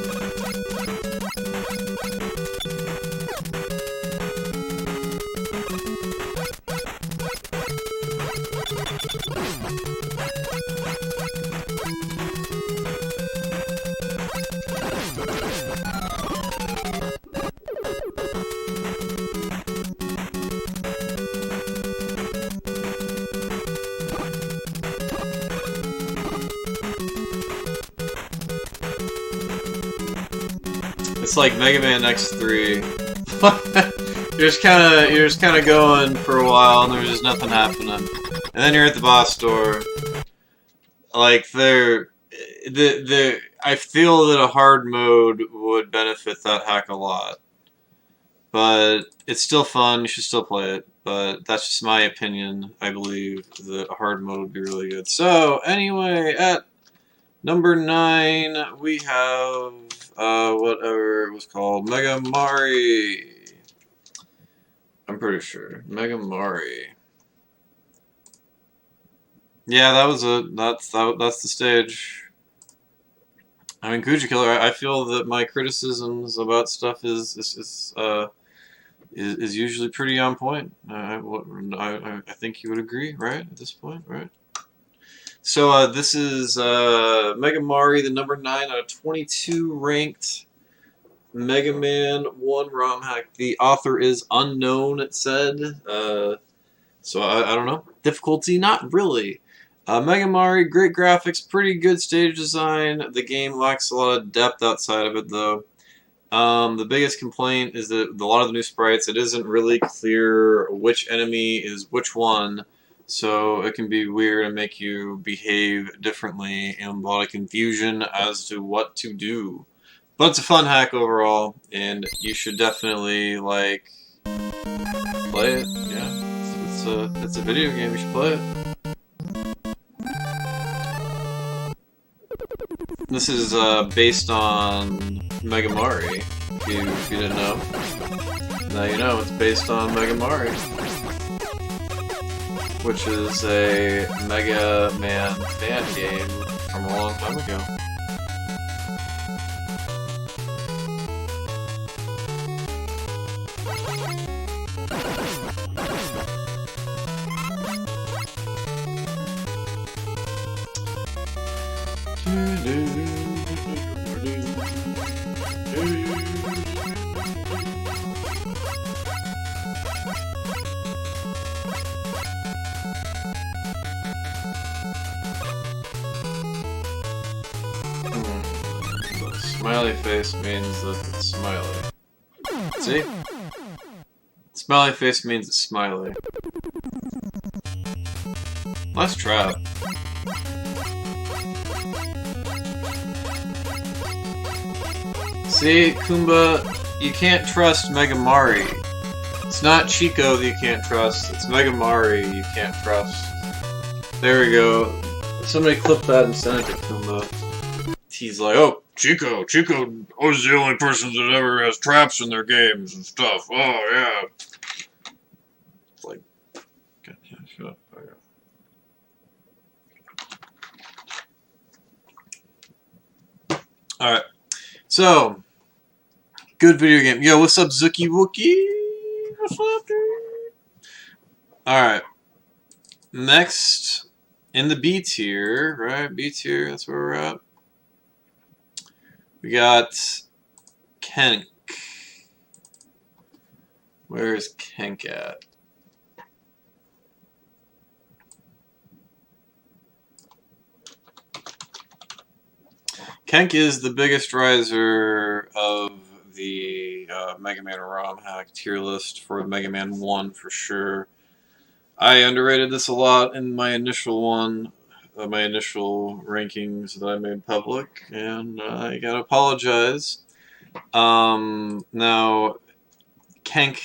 It's like Mega Man X3. you're just kind of going for a while, and there's just nothing happening, and then you're at the boss door. Like I feel that a hard mode would benefit that hack a lot, but it's still fun. You should still play it, but that's just my opinion. I believe that a hard mode would be really good. So anyway, at number 9, we have whatever it was called, Mega Mari. I'm pretty sure Mega Mari. Yeah, that's the stage. I mean, Googie Killer. I feel that my criticisms about stuff is usually pretty on point. I think you would agree, right? At this point, right? So this is Mega Mari, the number 9 out of 22 ranked Mega Man 1 ROM hack. The author is unknown, it said. So I don't know. Difficulty, not really. Mega Mari, great graphics, pretty good stage design. The game lacks a lot of depth outside of it, though. The biggest complaint is that a lot of the new sprites, it isn't really clear which enemy is which one. So it can be weird and make you behave differently, and a lot of confusion as to what to do. But it's a fun hack overall, and you should definitely, like, play it. Yeah, it's a video game. You should play it. This is based on Mega Mari. If you didn't know, now you know. It's based on Mega Mari, which is a Mega Man fan game from a long time ago. Smiley face means that it's smiley. See? Smiley face means it's smiley. Nice trap. See, Kumba, you can't trust Megamari. It's not Chico that you can't trust, it's Megamari you can't trust. There we go. Somebody clip that and send it to Kumba. He's like, oh, Chico was the only person that ever has traps in their games and stuff. Oh, yeah. It's like, okay, yeah, shut up. Okay. Alright. So, good video game. Yo, what's up, Zuki Wookie? What's up, dude? Alright. Next, in the B tier, right? B tier, that's where we're at. We got Kenk. Where is Kenk at? Kenk is the biggest riser of the Mega Man ROM hack tier list for Mega Man 1 for sure. I underrated this a lot in my initial one. My initial rankings that I made public, and I gotta apologize. Now, Kenk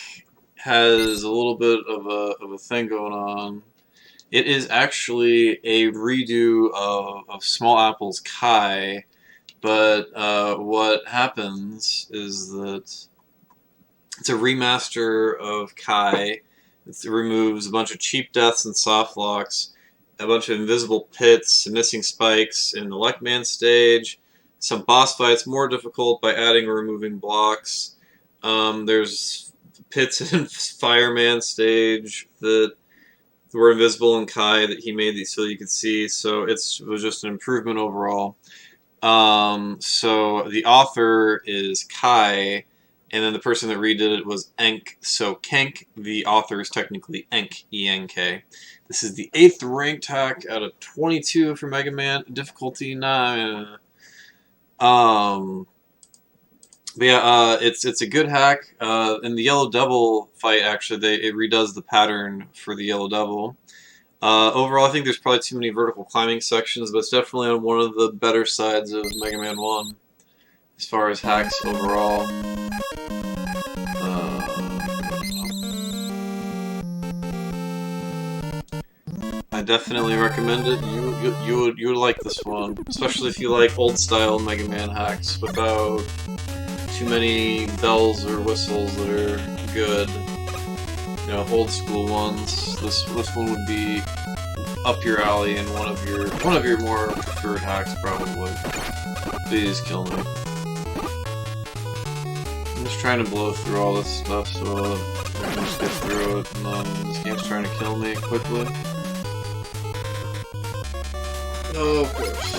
has a little bit of a thing going on. It is actually a redo of Small Apple's Kai, but what happens is that it's a remaster of Kai. It removes a bunch of cheap deaths and soft locks, a bunch of invisible pits, missing spikes in the Luckman stage, some boss fights more difficult by adding or removing blocks. There's pits in Fireman stage that were invisible in Kai that he made these so you could see, so it was just an improvement overall. So the author is Kai, and then the person that redid it was Enk. So Kenk, the author, is technically Enk, E-N-K. This is the 8th ranked hack out of 22 for Mega Man. Difficulty 9. But yeah, it's a good hack. In the Yellow Devil fight, actually, it redoes the pattern for the Yellow Devil. Overall, I think there's probably too many vertical climbing sections, but it's definitely on one of the better sides of Mega Man 1 as far as hacks overall. I definitely recommend it. You would like this one, especially if you like old style Mega Man hacks without too many bells or whistles that are good. You know, old school ones. This one would be up your alley and one of your more preferred hacks probably. Please kill me. I'm just trying to blow through all this stuff so I can just get through it, and then this game's trying to kill me quickly. Oh, of course.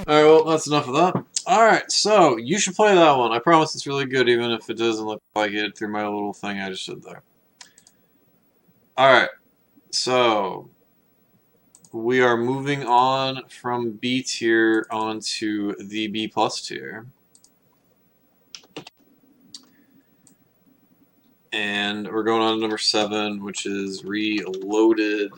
Alright, well, that's enough of that. Alright, so, you should play that one. I promise it's really good, even if it doesn't look like it through my little thing I just did there. Alright, so, we are moving on from B tier onto the B plus tier. And we're going on to number 7, which is Reloaded.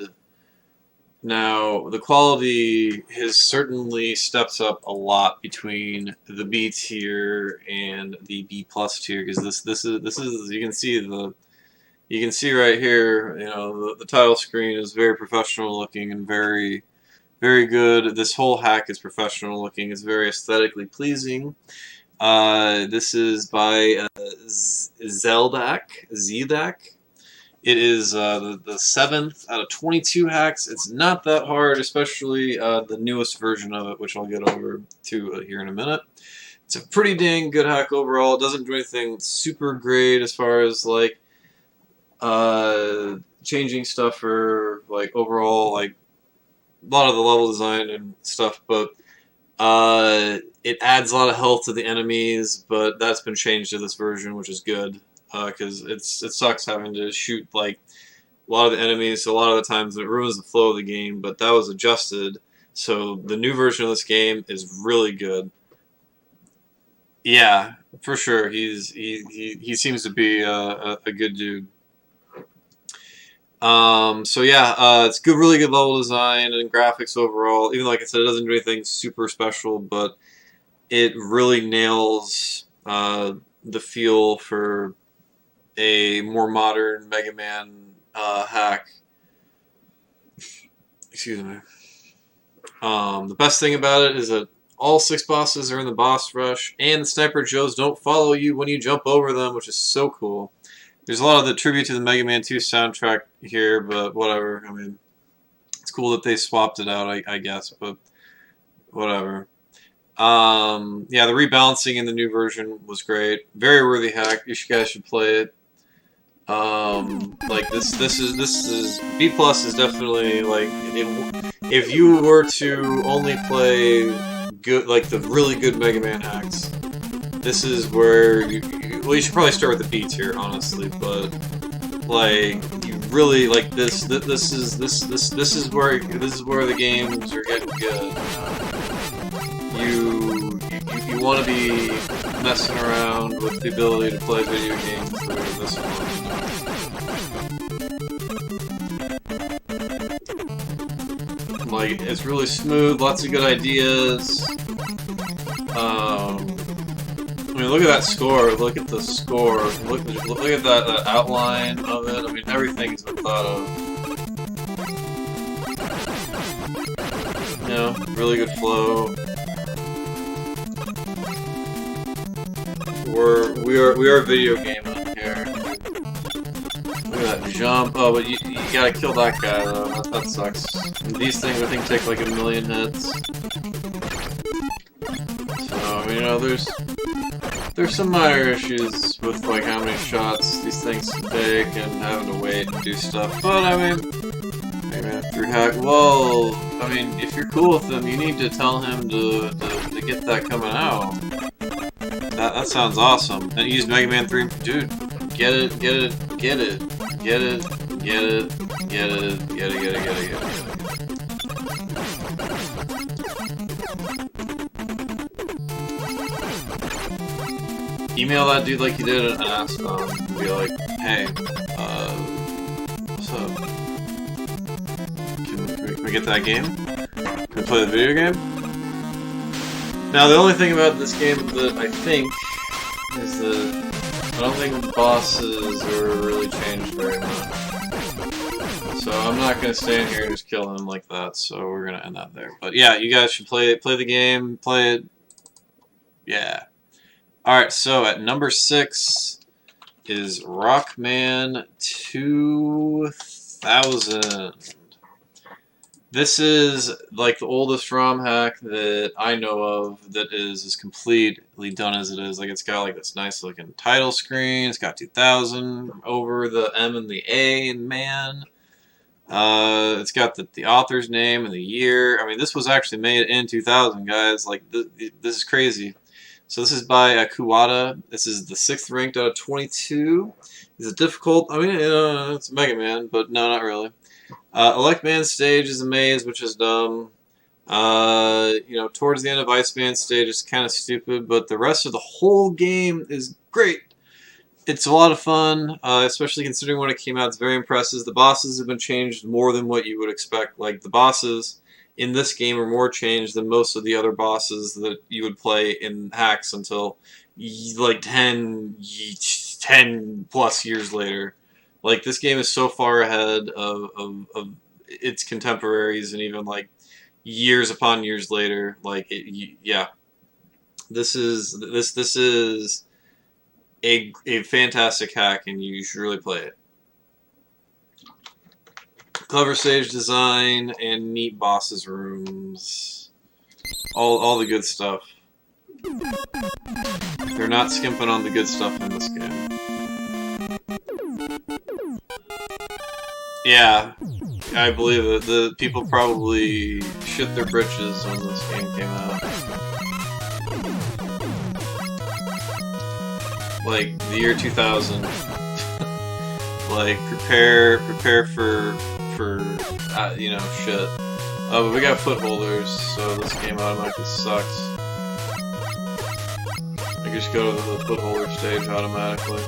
Now, the quality has certainly stepped up a lot between the B tier and the B plus tier, because this is you can see right here, you know, the title screen is very professional looking and very good. This whole hack is professional looking. It's very aesthetically pleasing. This is by Zeldak. It is the 7th out of 22 hacks. It's not that hard, especially the newest version of it, which I'll get over to here in a minute. It's a pretty dang good hack overall. It doesn't do anything super great as far as like changing stuff or like overall like a lot of the level design and stuff, but it adds a lot of health to the enemies, but that's been changed to this version, which is good. Because it sucks having to shoot like a lot of the enemies. So a lot of the times it ruins the flow of the game. But that was adjusted So the new version of this game is really good. Yeah, for sure. He seems to be a good dude. So yeah, it's good, really good level design and graphics overall. Even like I said, it doesn't do anything super special, but it really nails the feel for a more modern Mega Man hack. Excuse me. The best thing about it is that all 6 bosses are in the boss rush, and the Sniper Joes don't follow you when you jump over them, which is so cool. There's a lot of the tribute to the Mega Man 2 soundtrack here, but whatever. I mean, it's cool that they swapped it out, I guess, but whatever. Yeah, the rebalancing in the new version was great. Very worthy hack. You guys should play it. Like this is B plus is definitely like if you were to only play good like the really good Mega Man hacks, this is where well, you should probably start with the B tier, honestly, but like you really like this is where the games are getting good. You want to be messing around with the ability to play video games for this one. Like, it's really smooth, lots of good ideas. I mean, look at that score. Look at the score. Look at that outline of it. I mean, everything's been thought of. You know, really good flow. We are video gaming here. Look at that jump. Oh, but you gotta kill that guy though. That sucks. And these things I think take like 1,000,000 hits. So you know, there's some minor issues with like how many shots these things take and having to wait and do stuff. But I mean, hey man, if you're well, I mean, if you're cool with him, you need to tell him to get that coming out. That sounds awesome. And use Mega Man 3, dude. Get it. Email that dude like you did and ask him. Be like, hey, what's up? Can we get that game? Can we play the video game? Now, the only thing about this game that I think is that I don't think the bosses are really changed very much. So I'm not going to stay in here and just kill him like that, so we're going to end that there. But yeah, you guys should play the game, play it. Yeah. Alright, so at number 6 is Rockman 2000. This is like the oldest ROM hack that I know of that is as completely done as it is. Like it's got like this nice looking title screen. It's got 2000 over the M and the A in man. It's got the author's name and the year. I mean, this was actually made in 2000, guys. Like this is crazy. So this is by Kuwata. This is the 6th ranked out of 22. Is it difficult? I mean, it's Mega Man, but no, not really. Electman stage is a maze, which is dumb. You know, towards the end of Iceman stage, it's kind of stupid, but the rest of the whole game is great. It's a lot of fun, especially considering when it came out. It's very impressive. The bosses have been changed more than what you would expect. Like, the bosses in this game are more changed than most of the other bosses that you would play in hacks until, like, 10 plus years later. Like, this game is so far ahead of its contemporaries, and even, like, years upon years later. Like, yeah. This is a fantastic hack, and you should really play it. Clever stage design and neat bosses rooms. All the good stuff. They're not skimping on the good stuff in this game. Yeah, I believe it. The people probably shit their britches when this game came out. Like, the year 2000. Like, prepare for you know, shit. Oh, but we got footholders, so this game automatically sucks. I just go to the footholder stage automatically.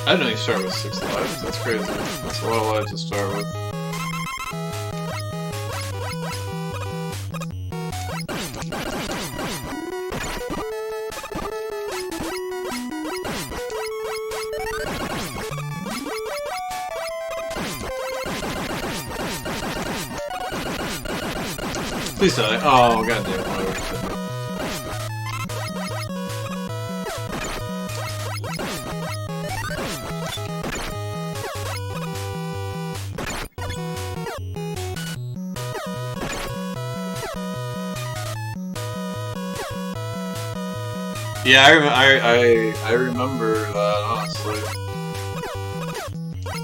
I didn't know you start with 6 lives. That's crazy. That's a lot of lives to start with. Please die. Oh, goddamn. Whatever. Yeah, I remember that, honestly.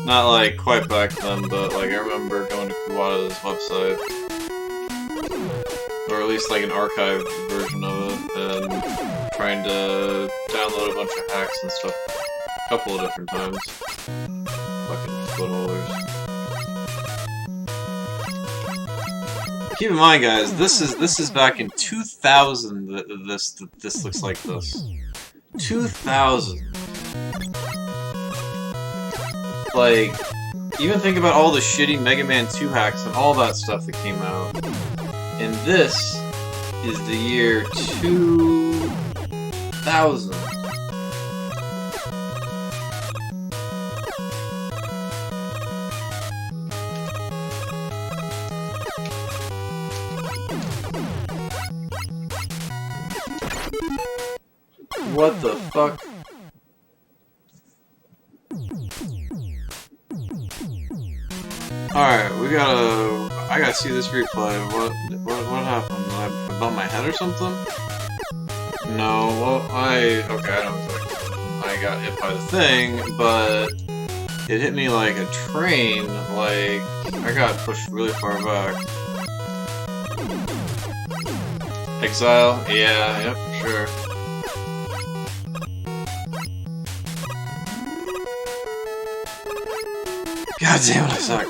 Not like quite back then, but like I remember going to Kuwata's website. Or at least like an archived version of it, and trying to download a bunch of hacks and stuff a couple of different times. Fucking footholders. Keep in mind, guys, this is back in 2000 that this looks like this. 2000. Like, even think about all the shitty Mega Man 2 hacks and all that stuff that came out. And this is the year 2000. What the fuck? Alright, I gotta see this replay. What happened? Did I bump my head or something? No, well, okay, I don't know. I got hit by the thing, but it hit me like a train, like, I got pushed really far back. Exile? Yeah, for sure. God damn it, I suck.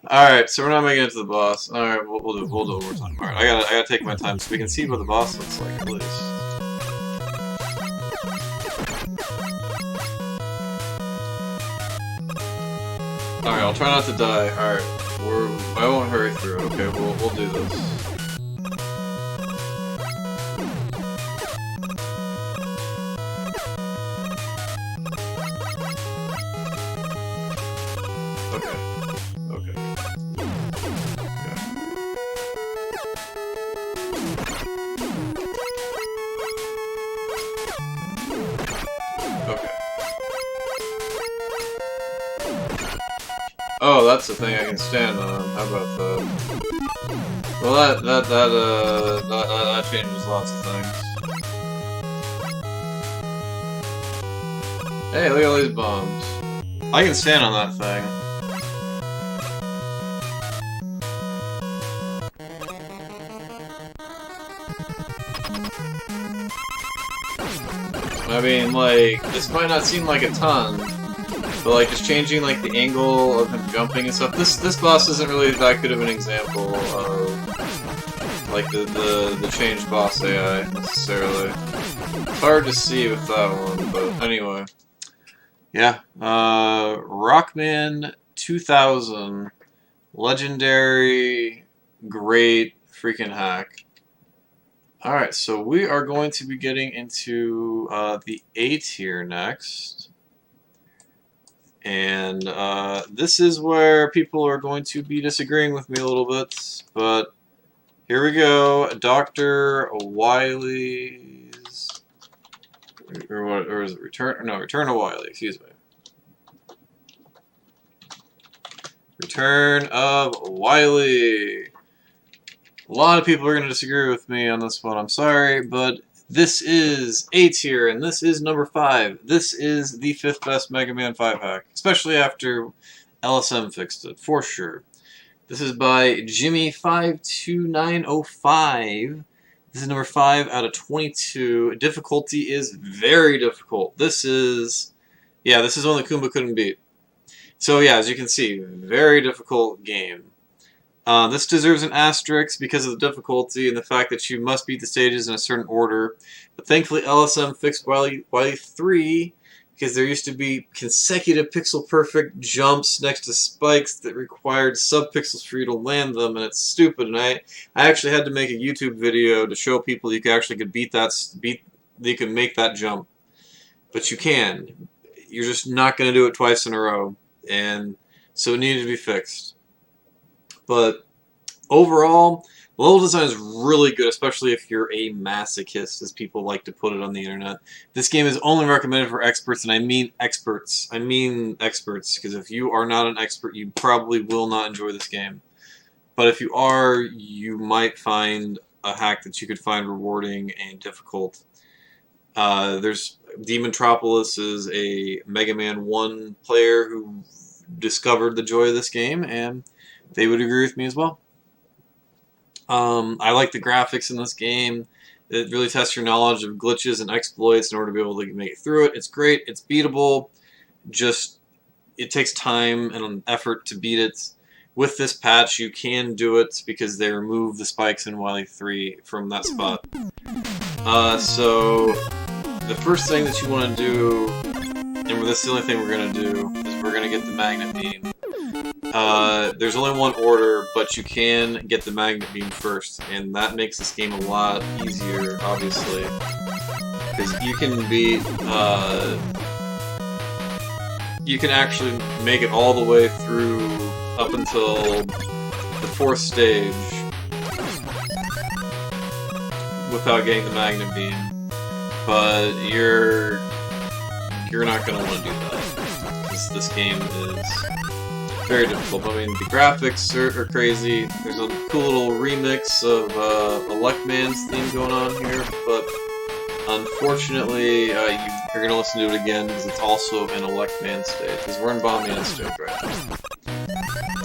Alright, so we're not making it to the boss. Alright, we'll do it one more time. Alright, I gotta take my time so we can see what the boss looks like, at least. Alright, I'll try not to die. Alright, I won't hurry through it. Okay, we'll do this. Oh, that's the thing I can stand on. How about that? Well, that changes lots of things. Hey, look at all these bombs. I can stand on that thing. I mean, like, this might not seem like a ton, but like just changing like the angle of him jumping and stuff. This boss isn't really that good of an example of like the changed boss AI necessarily. It's hard to see with that one, but anyway. Yeah. Rockman 2000. Legendary, great freaking hack. Alright, so we are going to be getting into the A tier next. And this is where people are going to be disagreeing with me a little bit, but here we go. Dr. Wily's, or is it Return? No, Return to Wily. Excuse me. Return of Wily. A lot of people are going to disagree with me on this one. I'm sorry, but this is A tier, and this is number 5. This is the 5th best Mega Man 5 hack, especially after LSM fixed it, for sure. This is by Jimmy52905. This is number 5 out of 22. Difficulty is very difficult. This is one that Kumba couldn't beat. So yeah, as you can see, very difficult game. This deserves an asterisk because of the difficulty and the fact that you must beat the stages in a certain order. But thankfully LSM fixed Wily 3 because there used to be consecutive pixel-perfect jumps next to spikes that required sub-pixels for you to land them, and it's stupid. And I actually had to make a YouTube video to show people you could make that jump. But you can. You're just not going to do it twice in a row. And so it needed to be fixed. But overall, the level design is really good, especially if you're a masochist, as people like to put it on the internet. This game is only recommended for experts, and I mean experts. I mean experts, because if you are not an expert, you probably will not enjoy this game. But if you are, you might find a hack that you could find rewarding and difficult. There's Demontropolis is a Mega Man 1 player who discovered the joy of this game, and they would agree with me as well. I like the graphics in this game. It really tests your knowledge of glitches and exploits in order to be able to make it through it. It's great. It's beatable. Just, it takes time and effort to beat it. With this patch, you can do it because they remove the spikes in Wily 3 from that spot. So, the first thing that you want to do, and this is the only thing we're going to do, is we're going to get the Magnet Beam. There's only one order, but you can get the Magnet Beam first, and that makes this game a lot easier, obviously. Because you can you can actually make it all the way through up until the 4th stage without getting the Magnet Beam. But you're not going to want to do that. This game is very difficult. I mean, the graphics are crazy. There's a cool little remix of a Rockman's theme going on here, but unfortunately, you're going to listen to it again because it's also in a Rockman stage, because we're in Bomb-Man stage right now.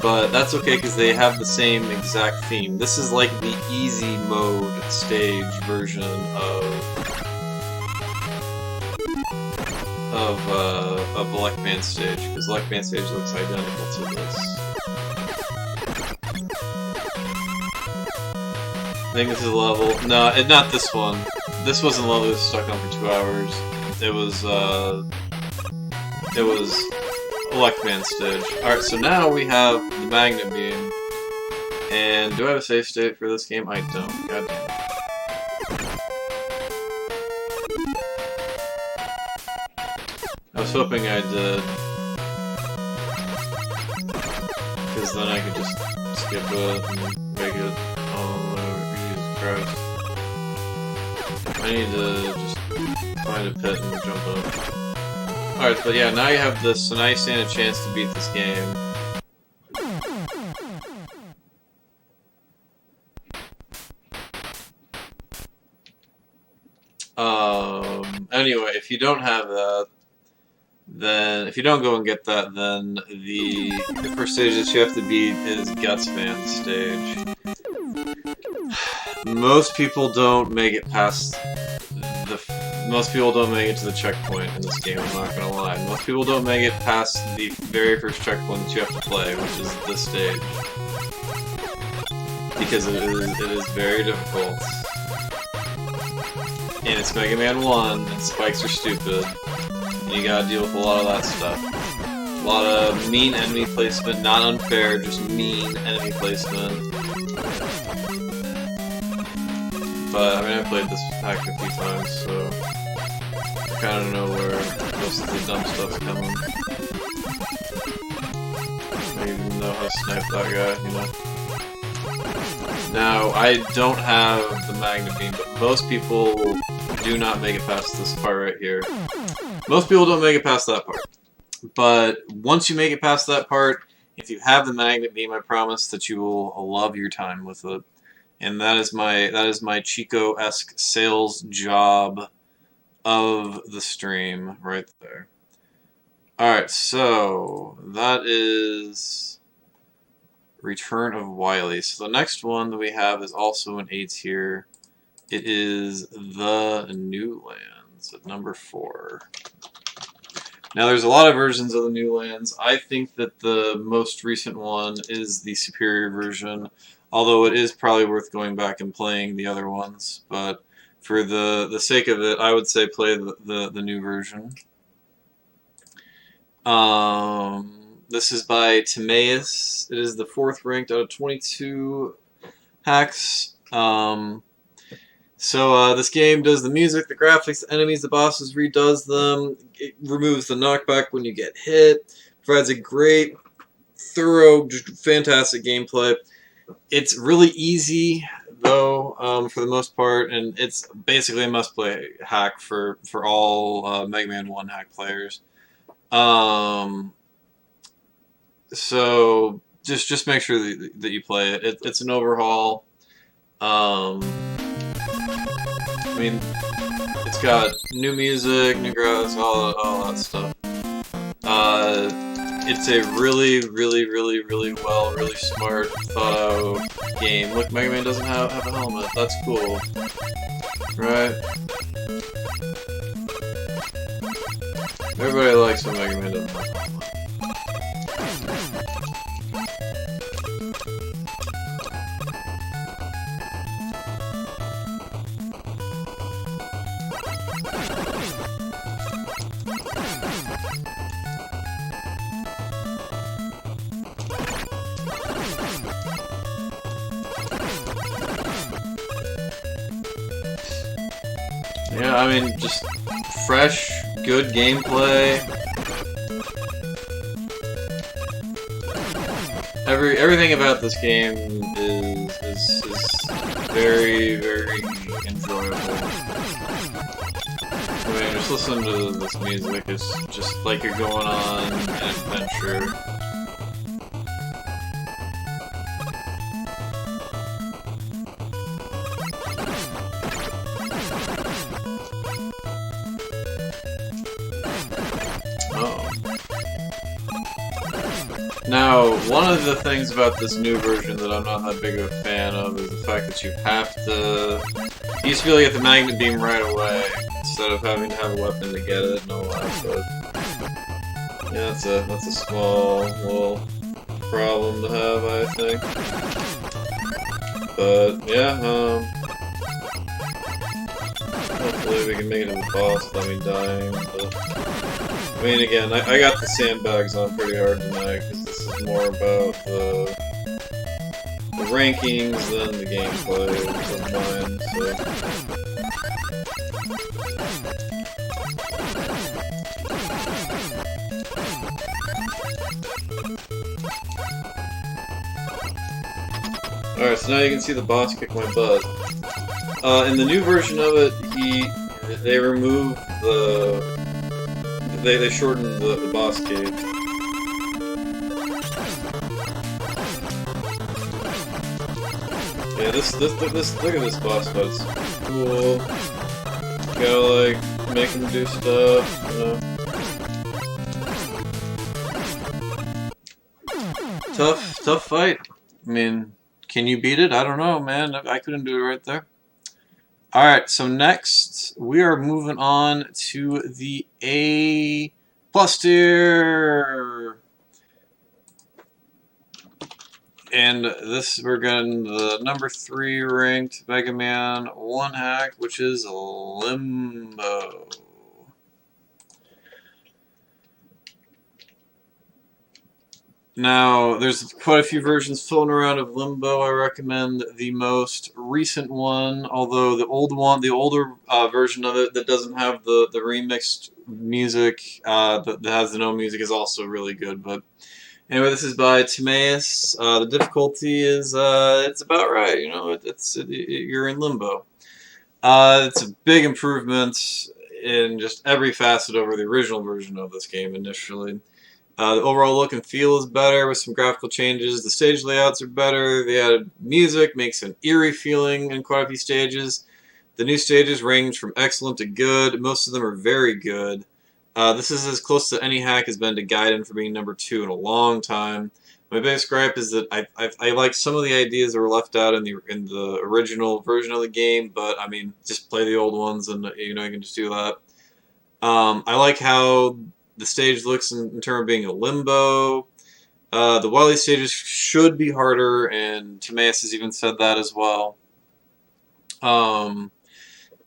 But that's okay because they have the same exact theme. This is like the easy mode stage version of Rockman stage, because Rockman stage looks identical to this. I think this is a level. No, not this one. This wasn't a level that was stuck on for 2 hours. It was a Rockman stage. Alright, so now we have the Magnet Beam. And do I have a save state for this game? I don't. God damn it. I was hoping I did, because then I could just skip it and make it Jesus Christ. I need to just find a pit and jump up. Alright, but yeah, now you have this, so now you stand a chance to beat this game. Anyway, if you don't have that, then if you don't go and get that, then the first stage that you have to beat is Gutsman stage. Most people don't make it past most people don't make it to the checkpoint in this game, I'm not gonna lie. Most people don't make it past the very first checkpoint that you have to play, which is this stage. Because it is very difficult. And it's Mega Man 1, and spikes are stupid. And you gotta deal with a lot of that stuff. A lot of mean enemy placement, not unfair, just mean enemy placement. But, I mean, I played this hack a few times, so I kinda know where most of the dumb stuff's coming. I even know how to snipe that guy, you know? Now, I don't have the Magnet Beam, but most people do not make it past this part right here. Most people don't make it past that part. But once you make it past that part, If you have the magnet beam, I promise that you will love your time with it. And that is my Chico-esque sales job of the stream right there. Alright, so that is Return of Wily. So the next one that we have is also an A tier. It is The New Lands at number 4. Now there's a lot of versions of the New Lands. I think that the most recent one is the superior version, although it is probably worth going back and playing the other ones. But for the sake of it, I would say play the new version. This is by Timaeus. It is the 4th ranked out of 22 hacks. So this game does the music, the graphics, the enemies, the bosses, redoes them. It removes the knockback when you get hit. Provides a great, thorough, just fantastic gameplay. It's really easy, though, for the most part, and it's basically a must-play hack for all Mega Man 1 hack players. So just make sure that you play it. It's an overhaul. I mean, it's got new music, new graphics, all that stuff. It's a really well, really smart, thought out game. Look, Mega Man doesn't have a helmet. That's cool, right? Everybody likes when Mega Man doesn't have a helmet. Yeah, I mean, just fresh, good gameplay. Everything about this game is very enjoyable. I mean, just listen to this music. It's just like you're going on an adventure. Now, one of the things about this new version that I'm not that big of a fan of is the fact that you have to... You used to be able to get the magnet beam right away, instead of having to have a weapon to get it and all that, but... Yeah, that's a small little problem to have, I think. But, yeah, hopefully we can make it to the boss without me dying, but... I mean, again, I got the sandbags on pretty hard tonight, because this is more about the rankings than the gameplay of mine, so... Alright, so now you can see the boss kick my butt. In the new version of it, they removed the... They shortened the boss cage. Yeah, look at this boss fight. It's cool. You gotta like make him do stuff, you know. Tough fight. I mean, can you beat it? I don't know, man. I couldn't do it right there. Alright, so next we are moving on to the A+ tier. And this, we're getting the number 3 ranked Mega Man 1 hack, which is Limbo. Now, there's quite a few versions floating around of Limbo. I recommend the most recent one, although the older version of it that doesn't have the remixed music, that has the no music, is also really good. But anyway, this is by Timaeus. The difficulty is it's about right. You know, you're in Limbo. It's a big improvement in just every facet over the original version of this game initially. The overall look and feel is better with some graphical changes. The stage layouts are better. They added music, makes an eerie feeling in quite a few stages. The new stages range from excellent to good. Most of them are very good. This is as close to any hack has been to Gaiden for being number 2 in a long time. My biggest gripe is that I like some of the ideas that were left out in the original version of the game, but I mean, just play the old ones and you know you can just do that. I like how the stage looks in terms of being a Limbo. The Wily stages should be harder, and Timaeus has even said that as well. Yeah,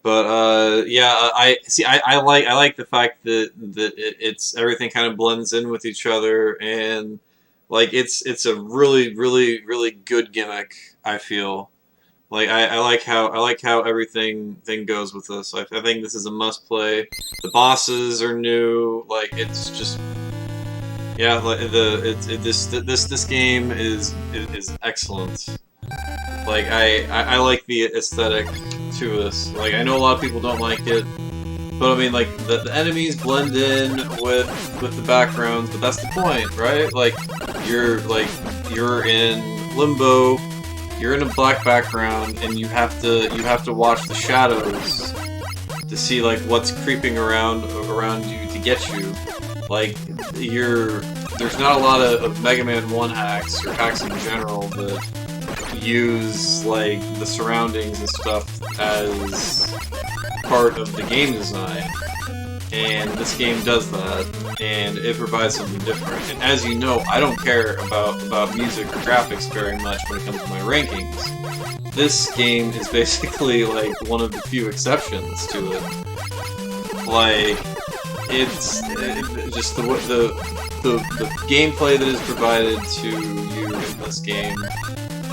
I see. I like the fact that it's everything kind of blends in with each other, and like it's a really good gimmick. I feel like I like how everything goes with this. I think this is a must play. The bosses are new. Like it's just yeah. Like this game is excellent. Like I like the aesthetic to this. Like I know a lot of people don't like it, but I mean like the enemies blend in with the backgrounds, but that's the point, right? Like you're in Limbo, you're in a black background, and you have to watch the shadows to see like what's creeping around you to get you. Like there's not a lot of Mega Man 1 hacks or hacks in general that use like the surroundings and stuff as part of the game design, and this game does that, and it provides something different. And as you know, I don't care about music or graphics very much when it comes to my rankings. This game is basically like one of the few exceptions to it. Like just the gameplay that is provided to you in this game.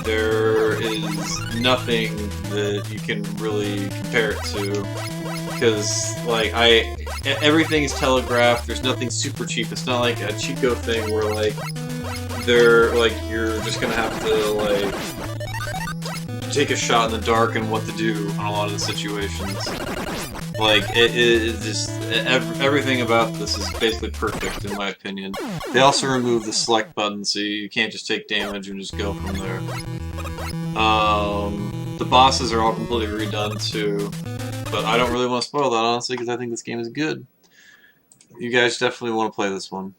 There is nothing that you can really compare it to, because like everything is telegraphed. There's nothing super cheap. It's not like a Chico thing where like you're just gonna have to like take a shot in the dark and what to do on a lot of the situations. Like it just everything about this is basically perfect in my opinion. They also removed the select button, so you can't just take damage and just go from there. The bosses are all completely redone too, but I don't really want to spoil that honestly because I think this game is good. You guys definitely want to play this one.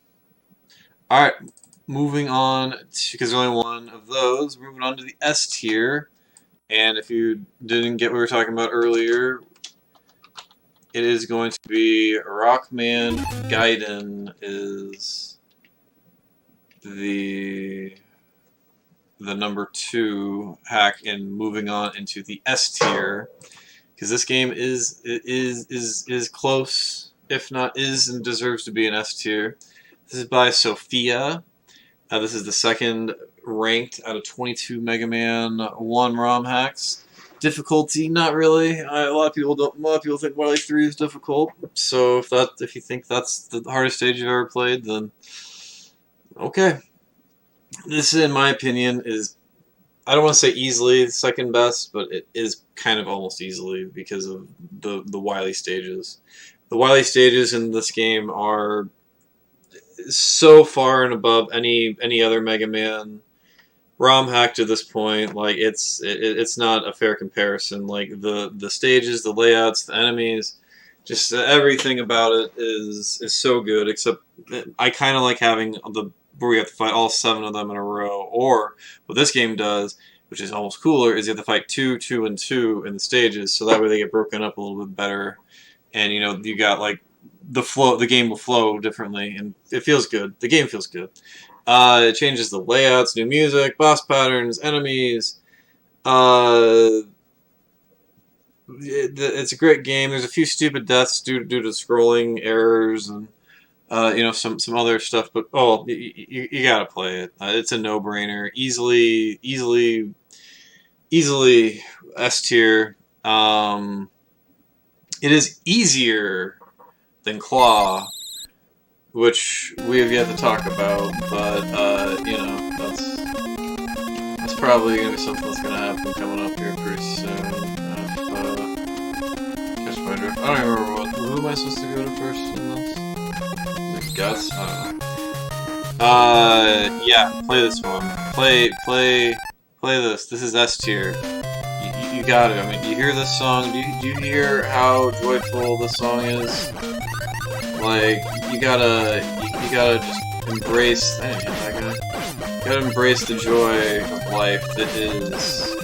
All right, moving on because there's only one of those. Moving on to the S tier, and if you didn't get what we were talking about earlier. It is going to be Rockman. Gaiden is the number 2 hack, and moving on into the S tier because this game is close, if not is and deserves to be an S tier. This is by Sophia. This is the second ranked out of 22 Mega Man 1 ROM hacks. Difficulty, not really. A lot of people think Wily 3 is difficult. So if you think that's the hardest stage you've ever played, then okay. This, in my opinion, is I don't want to say easily the second best, but it is kind of almost easily because of the Wily stages. The Wily stages in this game are so far and above any other Mega Man ROM hack to this point. Like it's not a fair comparison. Like the stages, the layouts, the enemies, just everything about it is so good. Except I kind of like having where we have to fight all 7 of them in a row. Or what this game does, which is almost cooler, is you have to fight 2, 2, and 2 in the stages, so that way they get broken up a little bit better. And you know you got like the game will flow differently, and it feels good. The game feels good. It changes the layouts, new music, boss patterns, enemies. It's a great game. There's a few stupid deaths due to scrolling errors and you know some other stuff, but you gotta play it. It's a no-brainer. Easily S tier. It is easier than Claw, which we have yet to talk about, but you know that's probably gonna be something that's gonna happen coming up here pretty soon. Catch my drift. I don't even remember who am I supposed to go to first in this? Is it Guts? I don't know. Yeah, play this one. Play this. This is S tier. You got it. I mean, do you hear this song? Do you hear how joyful this song is? Like, you gotta just embrace. I didn't hit that guy. You gotta embrace the joy of life that is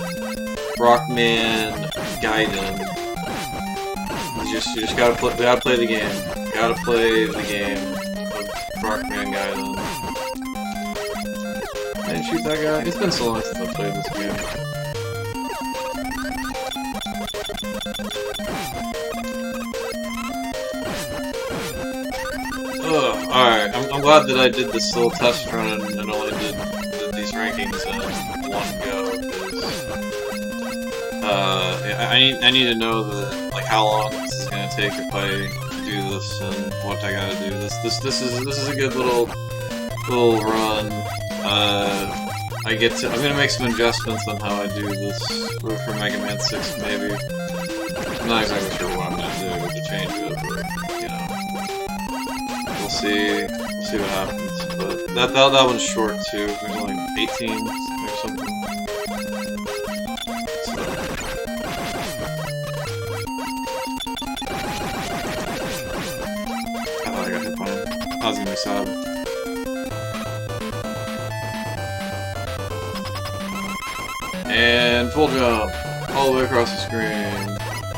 Rockman Gaiden. You just gotta play the game. Gotta play the game of Rockman Gaiden. I didn't shoot that guy. It's been so long since I played this game. Alright, I'm glad that I did this little test run and only did these rankings in one go, because I need to know that, like, how long this is gonna take if I do this and what I gotta do. This is a good little run. I'm gonna make some adjustments on how I do this for Mega Man 6 maybe. I'm not exactly sure what I'm gonna do to change it, but you know. We'll see what happens. But that one's short too. There's only 18 or something. So. I thought I got hit by him. I was gonna be sad. And full jump all the way across the screen.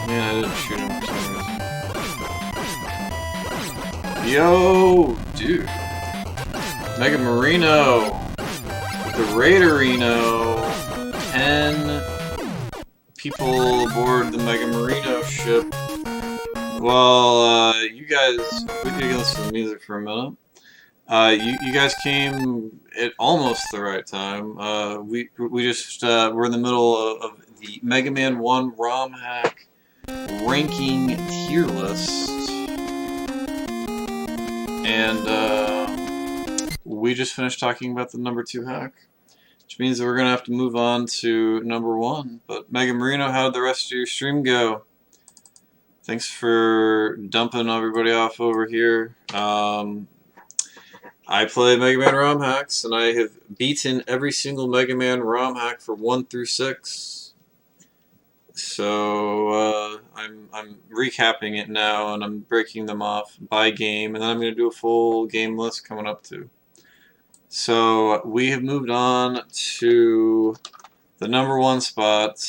Man, I didn't shoot him for some reason. Yo, dude. Mega Marino with the Raiderino. 10 people aboard the Mega Marino ship. Well, you guys, we can listen to the music for a minute. You guys came at almost the right time. We just we're in the middle of the Mega Man 1 ROM hack ranking tier list. And we just finished talking about the number 2 hack, which means that we're gonna have to move on to number 1. But Mega Marino, how did the rest of your stream go? Thanks for dumping everybody off over here. I play Mega Man ROM hacks, and I have beaten every single Mega Man ROM hack for 1 through 6. So I'm recapping it now, and I'm breaking them off by game, and then I'm going to do a full game list coming up too. So we have moved on to the number 1 spot,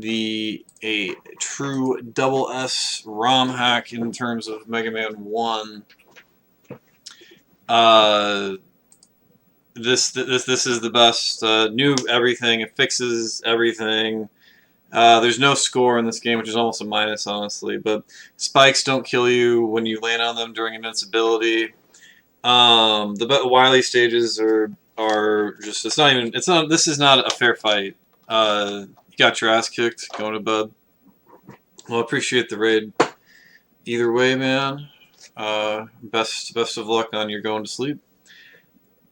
a true double S ROM hack in terms of Mega Man 1. This is the best. New everything. It fixes everything. There's no score in this game, which is almost a minus, honestly. But spikes don't kill you when you land on them during invincibility. The Wily stages are just. It's not even. It's not. This is not a fair fight. You got your ass kicked. Going to bed. Well, I appreciate the raid. Either way, man. Best of luck on your going to sleep.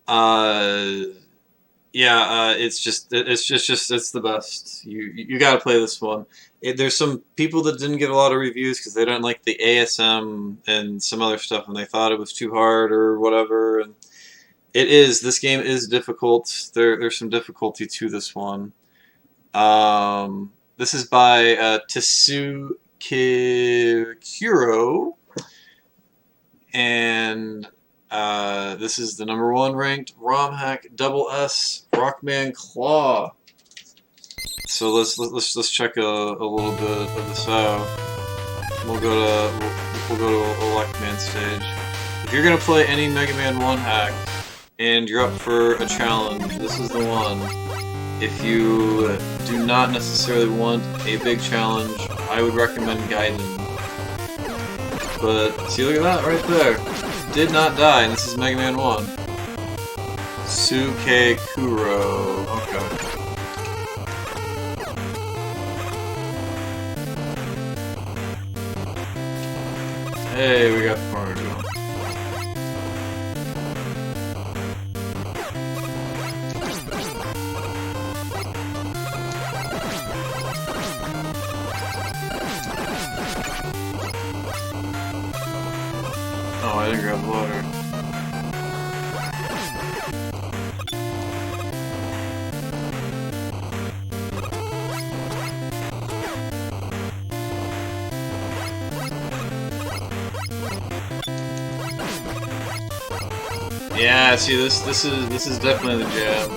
It's the best. You gotta play this one. There's some people that didn't get a lot of reviews because they don't like the ASM and some other stuff, and they thought it was too hard or whatever. And it is. This game is difficult. There's some difficulty to this one. This is by Tsukiro. And this is the number 1 ranked ROM hack double S Rockman Claw. So let's check a little bit of this out. We'll go to a Rockman stage. If you're gonna play any Mega Man 1 hack and you're up for a challenge, this is the one. If you do not necessarily want a big challenge, I would recommend Gaiden. But, see, look at that right there. Did not die, and this is Mega Man 1. Sukekuro. Okay. Hey, we got the corner jump. Oh, I didn't grab the water. Yeah, see this is definitely the jam.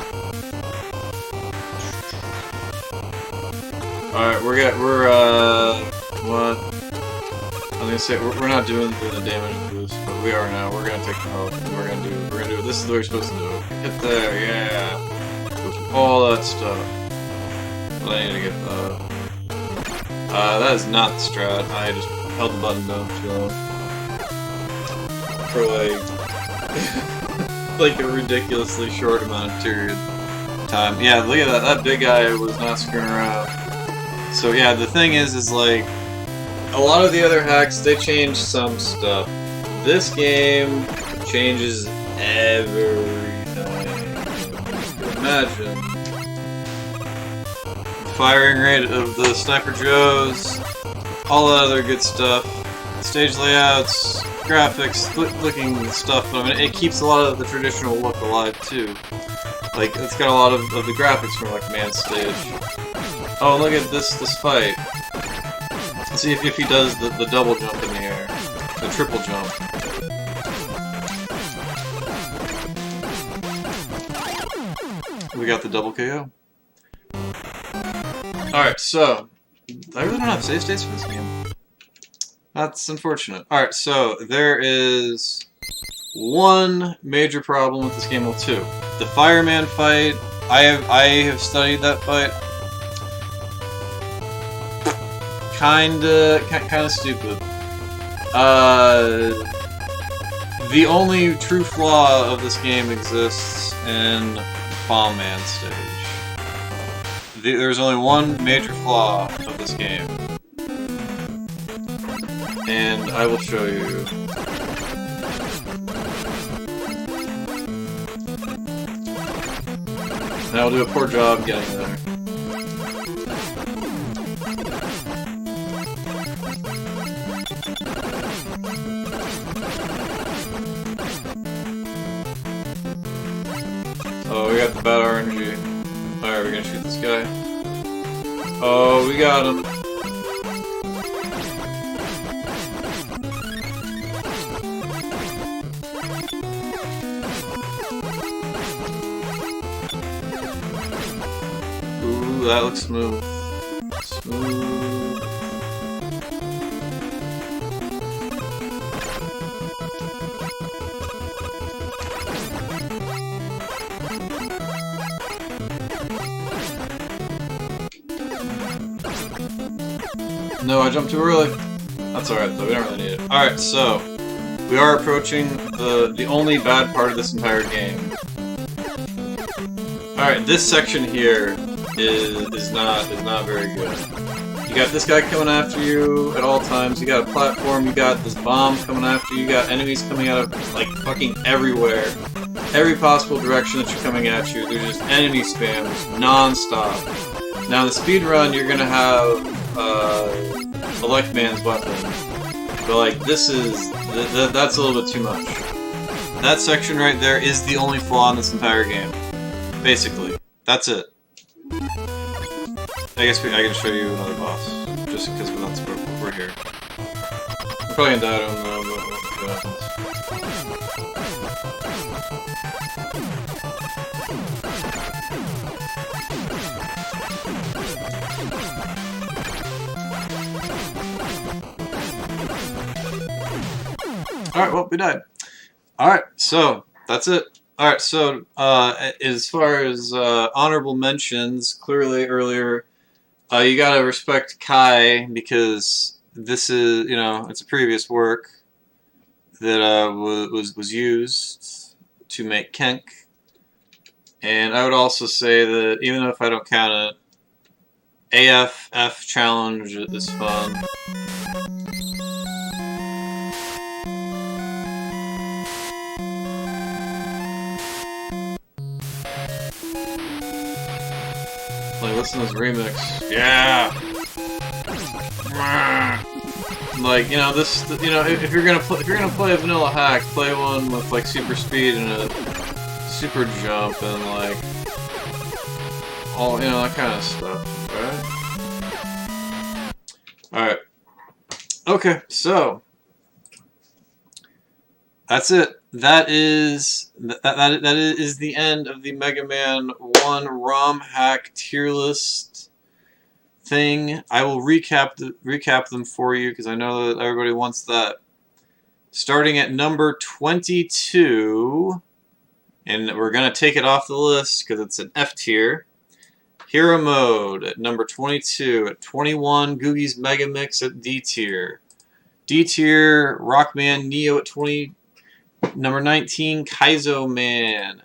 Alright, what? I was gonna say we're not doing the damage boost, but we are now. We're gonna take the health and we're gonna do this is the way we're supposed to do it. Hit there, yeah. All that stuff. But I need to get that. That is not the strat. I just held the button down too long. For like a ridiculously short amount of period time. Yeah, look at that. That big guy was not screwing around. So yeah, the thing is like, a lot of the other hacks, they change some stuff. This game changes everything. Imagine. Firing rate of the Sniper Joes, all that other good stuff. Stage layouts, graphics, looking stuff, but I mean, it keeps a lot of the traditional look alive too. Like, it's got a lot of the graphics from like Man Stage. Oh, look at this fight. Let's see if he does the double jump in the air. The triple jump. We got the double KO. Alright, so I really don't have save states for this game. That's unfortunate. Alright, so there is one major problem with this game, well two. The fireman fight, I have studied that fight. Kinda stupid. The only true flaw of this game exists in Bomb Man stage. There's only one major flaw of this game. And I will show you. And I'll do a poor job getting there. Oh, we got the bad RNG. Alright, we're gonna shoot this guy. Oh, we got him. Ooh, that looks smooth. Smooth. No, I jumped too early. That's alright though, we don't really need it. Alright, so we are approaching the only bad part of this entire game. Alright, this section here is not very good. You got this guy coming after you at all times, you got a platform, you got this bomb coming after you, you got enemies coming out of like fucking everywhere. Every possible direction that you're coming at you, there's just enemy spam, just non-stop. Now in the speed run you're gonna have Elect Man's weapon. But like this is that's a little bit too much. That section right there is the only flaw in this entire game. Basically. That's it. I guess I can show you another boss. Just because we're here. We're probably gonna die to him though, but we'll see what happens. Alright, well, we died. Alright, so, that's it. Alright, so, as far as honorable mentions, clearly earlier, you gotta respect Kai, because this is, you know, it's a previous work that was used to make Kenk. And I would also say that, even if I don't count it, AFF challenge is fun. Like, listen to this remix. Yeah! Like, you know, this, you know, if you're gonna play a vanilla hack, play one with, like, super speed and a super jump and, like, all, you know, that kind of stuff, right? Alright. Okay, so, That's it. That is the end of the Mega Man 1 ROM hack tier list thing. I will recap them for you because I know that everybody wants that. Starting at number 22, and we're gonna take it off the list because it's an F tier. Hero Mode at number 22. At 21, Googies Megamix at D tier. D tier, Rockman Neo at 20. Number 19, Kaizo Man.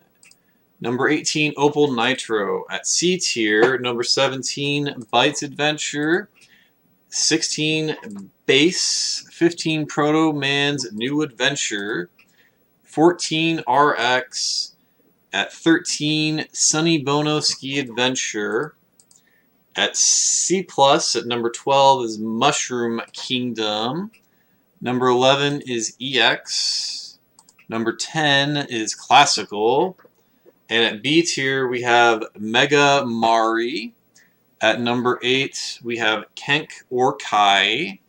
Number 18, Opal Nitro. At C tier, number 17, Bytes Adventure. 16, Base. 15, Proto Man's New Adventure. 14, RX. At 13, Sonny Bono Ski Adventure. At C+, at number 12 is Mushroom Kingdom. Number 11 is EX. Number 10 is Classical. And at B tier, we have Mega Mari. At number 8, we have Kenk or Kai.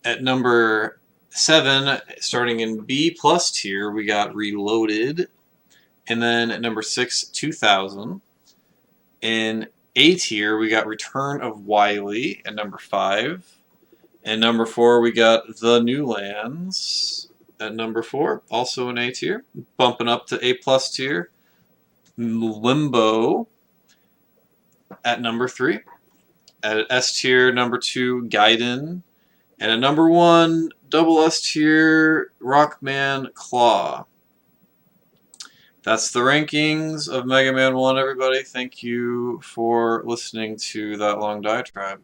At number 7, starting in B plus tier, we got Reloaded. And then at number 6, 2000. In A tier, we got Return of Wily at number 5. And number 4, we got The New Lands at number 4, also in A tier. Bumping up to A plus tier, Limbo at number 3. At S tier, number 2, Gaiden. And at number 1, double S tier, Rockman Claw. That's the rankings of Mega Man 1, everybody. Thank you for listening to that long diatribe.